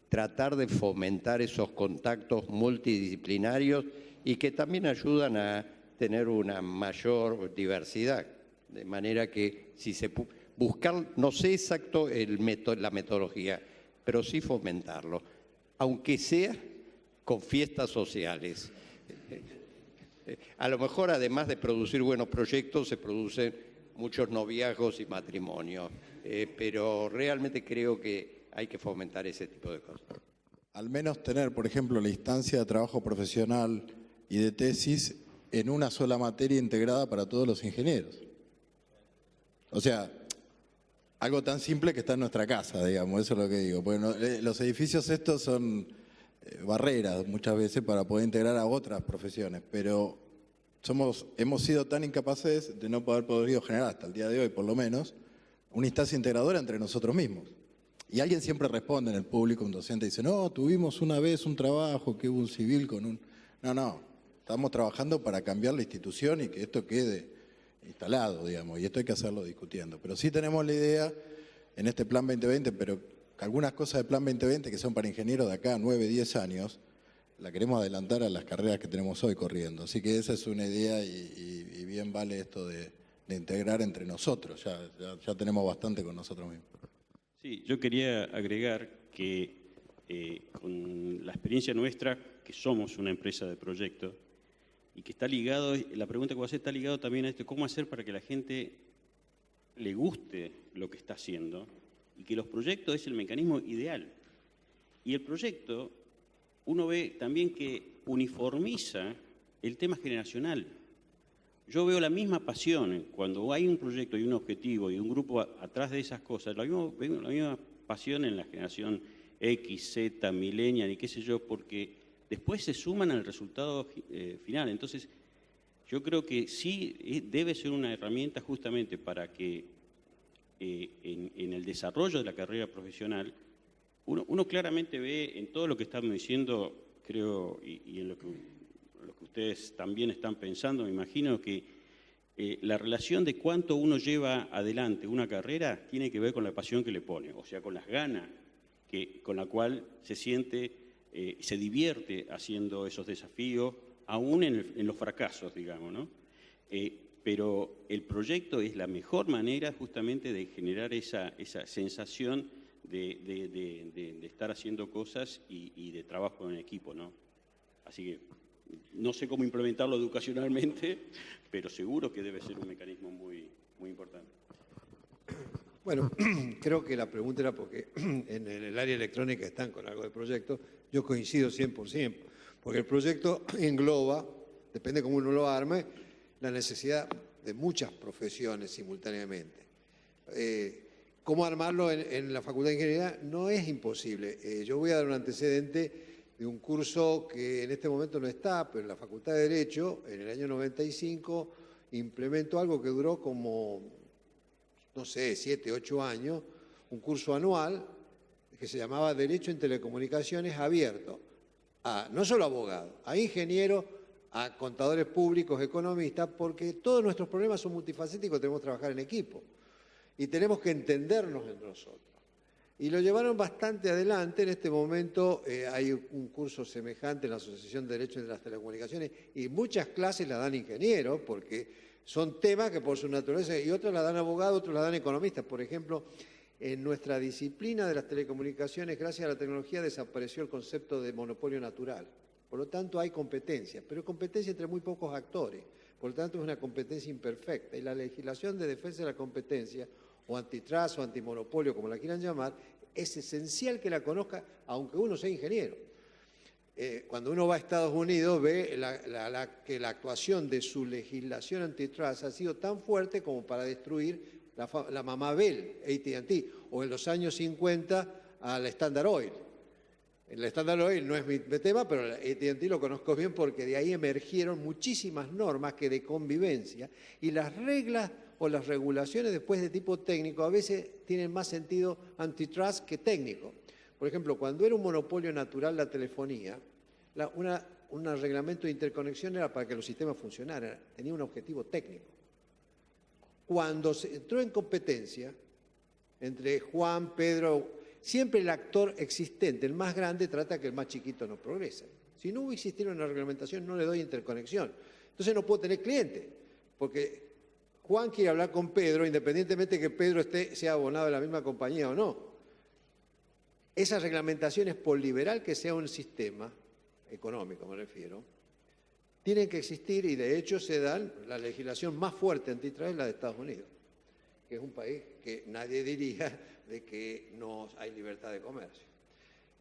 tratar de fomentar esos contactos multidisciplinarios y que también ayudan a tener una mayor diversidad, de manera que si se buscar, no sé exacto la metodología, pero sí fomentarlo, aunque sea con fiestas sociales. A lo mejor, además de producir buenos proyectos, se producen muchos noviazgos y matrimonios, pero realmente creo que hay que fomentar ese tipo de cosas. Al menos tener, por ejemplo, la instancia de trabajo profesional y de tesis en una sola materia integrada para todos los ingenieros. O sea, algo tan simple que está en nuestra casa, digamos, eso es lo que digo. Porque los edificios estos son barreras muchas veces para poder integrar a otras profesiones, pero hemos sido tan incapaces de no poder podido generar hasta el día de hoy, por lo menos, una instancia integradora entre nosotros mismos. Y alguien siempre responde en el público, un docente dice, no, tuvimos una vez un trabajo que hubo un civil con un... No, estamos trabajando para cambiar la institución y que esto quede instalado, digamos, y esto hay que hacerlo discutiendo. Pero sí tenemos la idea en este Plan 2020, pero algunas cosas del Plan 2020 que son para ingenieros de acá 9, 10 años, la queremos adelantar a las carreras que tenemos hoy corriendo. Así que esa es una idea y bien vale esto de integrar entre nosotros. Ya tenemos bastante con nosotros mismos. Sí, yo quería agregar que con la experiencia nuestra, que somos una empresa de proyecto, y que está ligado, la pregunta que voy a hacer está ligado también a esto, ¿cómo hacer para que la gente le guste lo que está haciendo? Y que los proyectos es el mecanismo ideal. Y el proyecto, uno ve también que uniformiza el tema generacional. Yo veo la misma pasión cuando hay un proyecto y un objetivo y un grupo atrás de esas cosas, veo la misma pasión en la generación X, Z, millennial y qué sé yo, porque después se suman al resultado final. Entonces, yo creo que sí debe ser una herramienta justamente para que en el desarrollo de la carrera profesional, uno claramente ve en todo lo que estamos diciendo, creo, y en lo que ustedes también están pensando, me imagino que la relación de cuánto uno lleva adelante una carrera tiene que ver con la pasión que le pone, o sea, con las ganas con la cual se siente, se divierte haciendo esos desafíos, aún en los fracasos, digamos, ¿no? Pero el proyecto es la mejor manera justamente de generar esa sensación de estar haciendo cosas y de trabajo en equipo, ¿no? Así que no sé cómo implementarlo educacionalmente, pero seguro que debe ser un mecanismo muy, muy importante. Bueno, creo que la pregunta era porque en el área electrónica están con algo de proyecto. Yo coincido 100%, porque el proyecto engloba, depende cómo uno lo arme, la necesidad de muchas profesiones simultáneamente. ¿Cómo armarlo en la Facultad de Ingeniería? No es imposible. Yo voy a dar un antecedente de un curso que en este momento no está, pero en la Facultad de Derecho, en el año 95, implementó algo que duró como, no sé, 7, 8 años, un curso anual que se llamaba Derecho en Telecomunicaciones abierto a no solo abogados, a ingenieros, a contadores públicos, economistas, porque todos nuestros problemas son multifacéticos, tenemos que trabajar en equipo y tenemos que entendernos entre nosotros. Y lo llevaron bastante adelante. En este momento hay un curso semejante en la Asociación de Derecho de las Telecomunicaciones y muchas clases la dan ingenieros porque son temas que por su naturaleza, y otros la dan abogados, otros la dan economistas. Por ejemplo, en nuestra disciplina de las telecomunicaciones, gracias a la tecnología, desapareció el concepto de monopolio natural. Por lo tanto, hay competencia, pero competencia entre muy pocos actores. Por lo tanto, es una competencia imperfecta. Y la legislación de defensa de la competencia, o antitrust o antimonopolio, como la quieran llamar, es esencial que la conozca, aunque uno sea ingeniero. Cuando uno va a Estados Unidos, ve que la actuación de su legislación antitrust ha sido tan fuerte como para destruir la mamá Bell, AT&T, o en los años 50 al Standard Oil. El Standard Oil no es mi tema, pero AT&T lo conozco bien porque de ahí emergieron muchísimas normas que de convivencia, y las reglas o las regulaciones después de tipo técnico a veces tienen más sentido antitrust que técnico. Por ejemplo, cuando era un monopolio natural la telefonía, un reglamento de interconexión era para que los sistemas funcionaran, tenía un objetivo técnico. Cuando se entró en competencia entre Juan, Pedro, siempre el actor existente, el más grande, trata que el más chiquito no progrese. Si no existiera una reglamentación, no le doy interconexión. Entonces no puedo tener cliente, porque Juan quiere hablar con Pedro, independientemente que Pedro sea abonado de la misma compañía o no. Esa reglamentación es por liberal que sea un sistema económico, me refiero. Tienen que existir, y de hecho se dan, la legislación más fuerte antitrust es la de Estados Unidos, que es un país que nadie diría de que no hay libertad de comercio.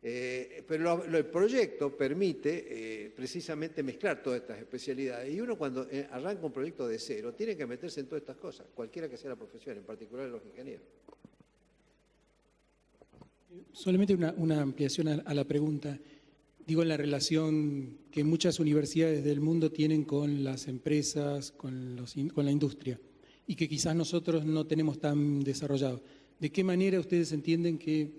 Pero el proyecto permite precisamente mezclar todas estas especialidades, y uno cuando arranca un proyecto de cero tiene que meterse en todas estas cosas, cualquiera que sea la profesión, en particular los ingenieros. Solamente una ampliación a la pregunta. Digo, en la relación que muchas universidades del mundo tienen con las empresas, con la industria, y que quizás nosotros no tenemos tan desarrollado. ¿De qué manera ustedes entienden que,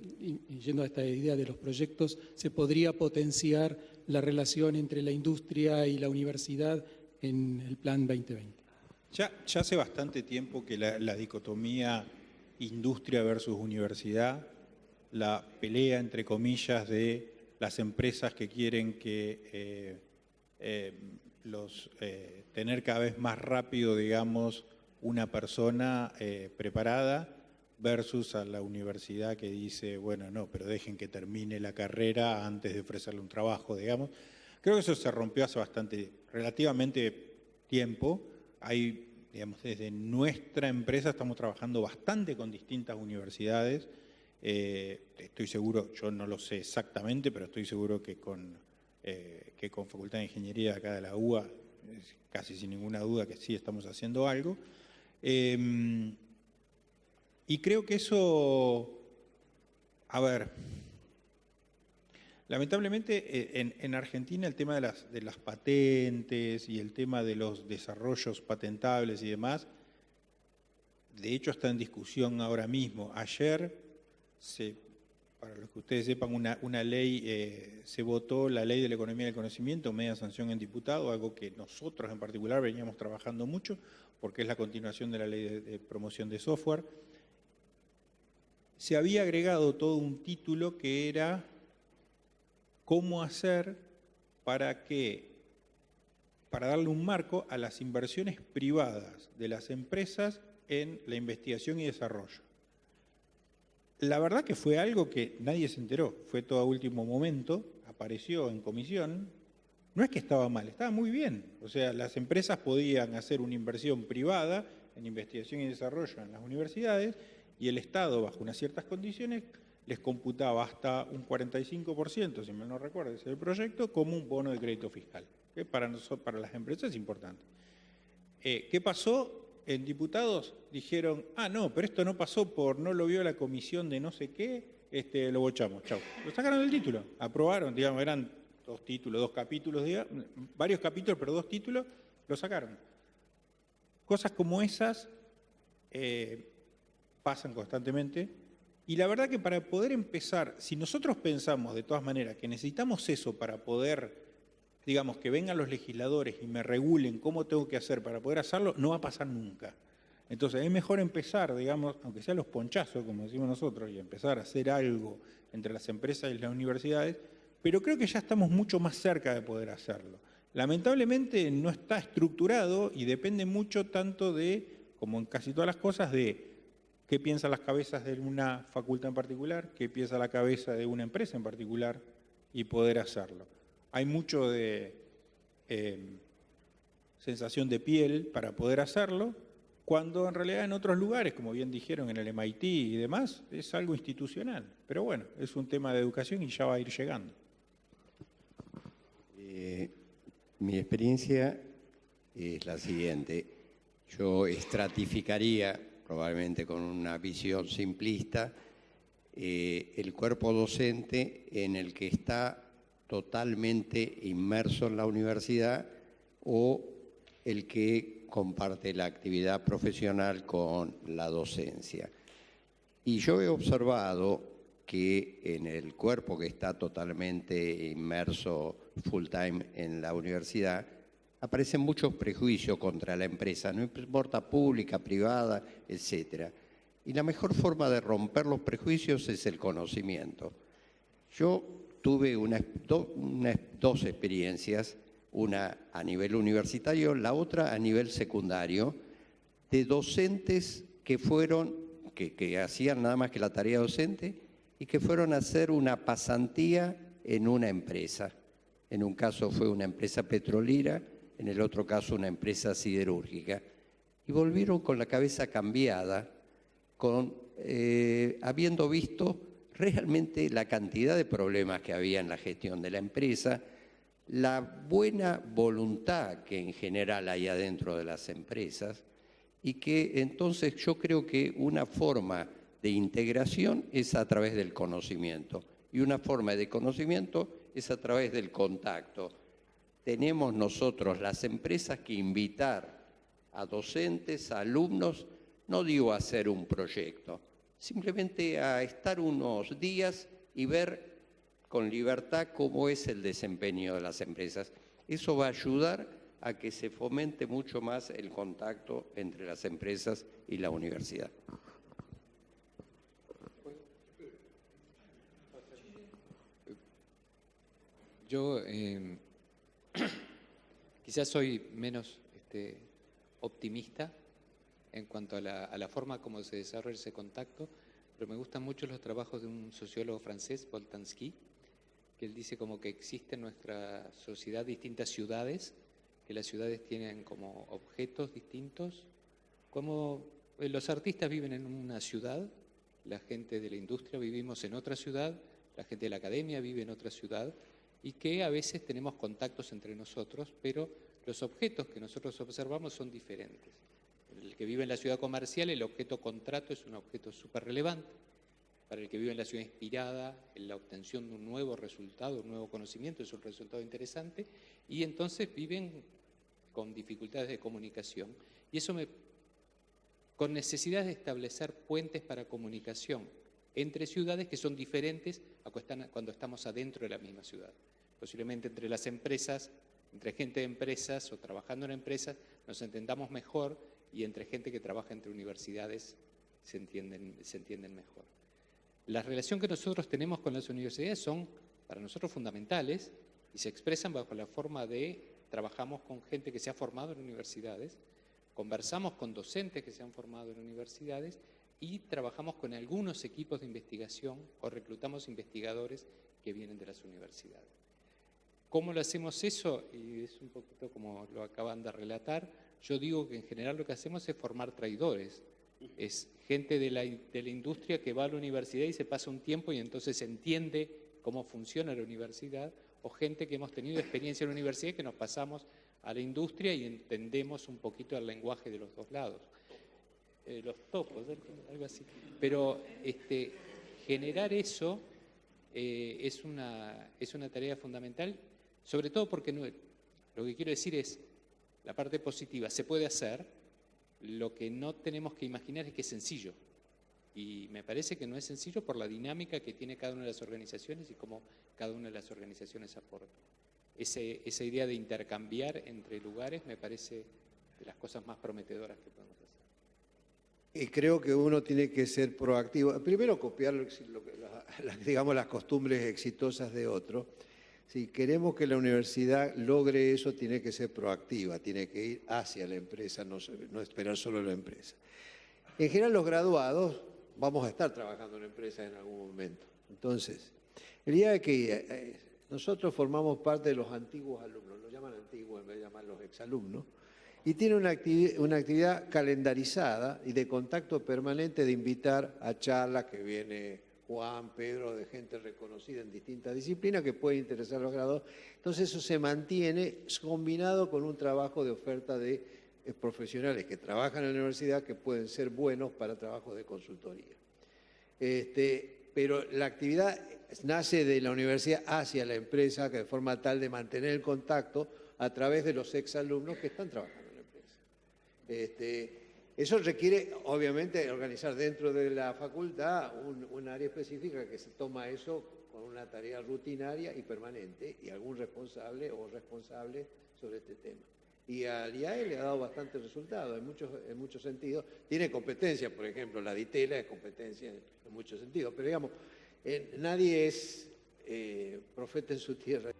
yendo a esta idea de los proyectos, se podría potenciar la relación entre la industria y la universidad en el Plan 2020? Ya hace bastante tiempo que la dicotomía industria versus universidad, la pelea, entre comillas, de las empresas que quieren que tener cada vez más rápido, digamos, una persona preparada, versus a la universidad que dice, bueno, no, pero dejen que termine la carrera antes de ofrecerle un trabajo, digamos. Creo que eso se rompió hace relativamente tiempo. Hay, digamos, desde nuestra empresa estamos trabajando bastante con distintas universidades. Estoy seguro, yo no lo sé exactamente, pero estoy seguro que con Facultad de Ingeniería de acá de la UBA, casi sin ninguna duda que sí estamos haciendo algo. Y creo que eso, a ver, lamentablemente en Argentina el tema de las patentes y el tema de los desarrollos patentables y demás, de hecho está en discusión ahora mismo. Ayer, para los que ustedes sepan, una ley, se votó la ley de la economía del conocimiento, media sanción en diputado, algo que nosotros en particular veníamos trabajando mucho, porque es la continuación de la ley de promoción de software. Se había agregado todo un título que era cómo hacer para darle un marco a las inversiones privadas de las empresas en la investigación y desarrollo. La verdad que fue algo que nadie se enteró, fue todo a último momento, apareció en comisión. No es que estaba mal, estaba muy bien. O sea, las empresas podían hacer una inversión privada en investigación y desarrollo en las universidades y el Estado, bajo unas ciertas condiciones, les computaba hasta un 45%, si mal no recuerdo, ese es el proyecto, como un bono de crédito fiscal, que para las empresas es importante. ¿Qué pasó? En diputados dijeron, no, pero esto no pasó no lo vio la comisión de no sé qué, lo bochamos, chau. Lo sacaron del título, aprobaron, digamos, eran dos capítulos, varios capítulos, pero 2 títulos, lo sacaron. Cosas como esas pasan constantemente, y la verdad que para poder empezar, si nosotros pensamos de todas maneras que necesitamos eso para poder, digamos, que vengan los legisladores y me regulen cómo tengo que hacer para poder hacerlo, no va a pasar nunca. Entonces es mejor empezar, digamos, aunque sea los ponchazos, como decimos nosotros, y empezar a hacer algo entre las empresas y las universidades, pero creo que ya estamos mucho más cerca de poder hacerlo. Lamentablemente no está estructurado y depende mucho tanto de, como en casi todas las cosas, de qué piensan las cabezas de una facultad en particular, qué piensa la cabeza de una empresa en particular y poder hacerlo. Hay mucho de sensación de piel para poder hacerlo, cuando en realidad en otros lugares, como bien dijeron en el MIT y demás, es algo institucional. Pero bueno, es un tema de educación y ya va a ir llegando. Mi experiencia es la siguiente. Yo estratificaría, probablemente con una visión simplista, el cuerpo docente en el que está totalmente inmerso en la universidad o el que comparte la actividad profesional con la docencia. Y yo he observado que en el cuerpo que está totalmente inmerso full time en la universidad, aparecen muchos prejuicios contra la empresa, no importa pública, privada, etc. Y la mejor forma de romper los prejuicios es el conocimiento. Yo tuve dos experiencias, una a nivel universitario, la otra a nivel secundario, de docentes que hacían nada más que la tarea docente y que fueron a hacer una pasantía en una empresa. En un caso fue una empresa petrolera, en el otro caso una empresa siderúrgica. Y volvieron con la cabeza cambiada, habiendo visto realmente la cantidad de problemas que había en la gestión de la empresa, la buena voluntad que en general hay adentro de las empresas, y que entonces yo creo que una forma de integración es a través del conocimiento, y una forma de conocimiento es a través del contacto. Tenemos nosotros, las empresas, que invitar a docentes, a alumnos, no digo a hacer un proyecto, simplemente a estar unos días y ver con libertad cómo es el desempeño de las empresas. Eso va a ayudar a que se fomente mucho más el contacto entre las empresas y la universidad. Yo quizás soy menos optimista en cuanto a la forma como se desarrolla ese contacto, pero me gustan mucho los trabajos de un sociólogo francés, Paul Tansky, que él dice como que existe en nuestra sociedad distintas ciudades, que las ciudades tienen como objetos distintos, como los artistas viven en una ciudad, la gente de la industria vivimos en otra ciudad, la gente de la academia vive en otra ciudad, y que a veces tenemos contactos entre nosotros, pero los objetos que nosotros observamos son diferentes. El que vive en la ciudad comercial, el objeto contrato es un objeto súper relevante. Para el que vive en la ciudad inspirada, en la obtención de un nuevo resultado, un nuevo conocimiento, es un resultado interesante, y entonces viven con dificultades de comunicación. Y eso con necesidad de establecer puentes para comunicación entre ciudades que son diferentes a cuando estamos adentro de la misma ciudad. Posiblemente entre las empresas, entre gente de empresas o trabajando en empresas, nos entendamos mejor, y entre gente que trabaja entre universidades se entienden mejor. La relación que nosotros tenemos con las universidades son para nosotros fundamentales y se expresan bajo la forma de trabajamos con gente que se ha formado en universidades, conversamos con docentes que se han formado en universidades y trabajamos con algunos equipos de investigación o reclutamos investigadores que vienen de las universidades. ¿Cómo lo hacemos eso? Y es un poquito como lo acaban de relatar. Yo digo que en general lo que hacemos es formar traidores. Es gente de la industria que va a la universidad y se pasa un tiempo y entonces entiende cómo funciona la universidad, o gente que hemos tenido experiencia en la universidad y que nos pasamos a la industria y entendemos un poquito el lenguaje de los dos lados. Los topos, algo así. Pero generar eso es una tarea fundamental, sobre todo porque lo que quiero decir es, la parte positiva se puede hacer, lo que no tenemos que imaginar es que es sencillo. Y me parece que no es sencillo por la dinámica que tiene cada una de las organizaciones y cómo cada una de las organizaciones aporta. Esa idea de intercambiar entre lugares me parece de las cosas más prometedoras que podemos hacer. Y creo que uno tiene que ser proactivo. Primero, copiar digamos, las costumbres exitosas de otro. Si queremos que la universidad logre eso, tiene que ser proactiva, tiene que ir hacia la empresa, no esperar solo a la empresa. En general, los graduados vamos a estar trabajando en empresas en algún momento. Entonces, el día de que nosotros formamos parte de los antiguos alumnos, los llaman antiguos en vez de llamarlos exalumnos, y tiene una actividad calendarizada y de contacto permanente de invitar a charlas que viene Juan, Pedro, de gente reconocida en distintas disciplinas que puede interesar a los graduados. Entonces eso se mantiene combinado con un trabajo de oferta de profesionales que trabajan en la universidad que pueden ser buenos para trabajos de consultoría. Pero la actividad nace de la universidad hacia la empresa, que de forma tal de mantener el contacto a través de los exalumnos que están trabajando en la empresa. Eso requiere, obviamente, organizar dentro de la facultad un área específica que se toma eso con una tarea rutinaria y permanente y algún responsable o responsable sobre este tema. Y al IAE le ha dado bastante resultado en muchos sentidos. Tiene competencia, por ejemplo, la DITELA es competencia en muchos sentidos, pero digamos, nadie es profeta en su tierra.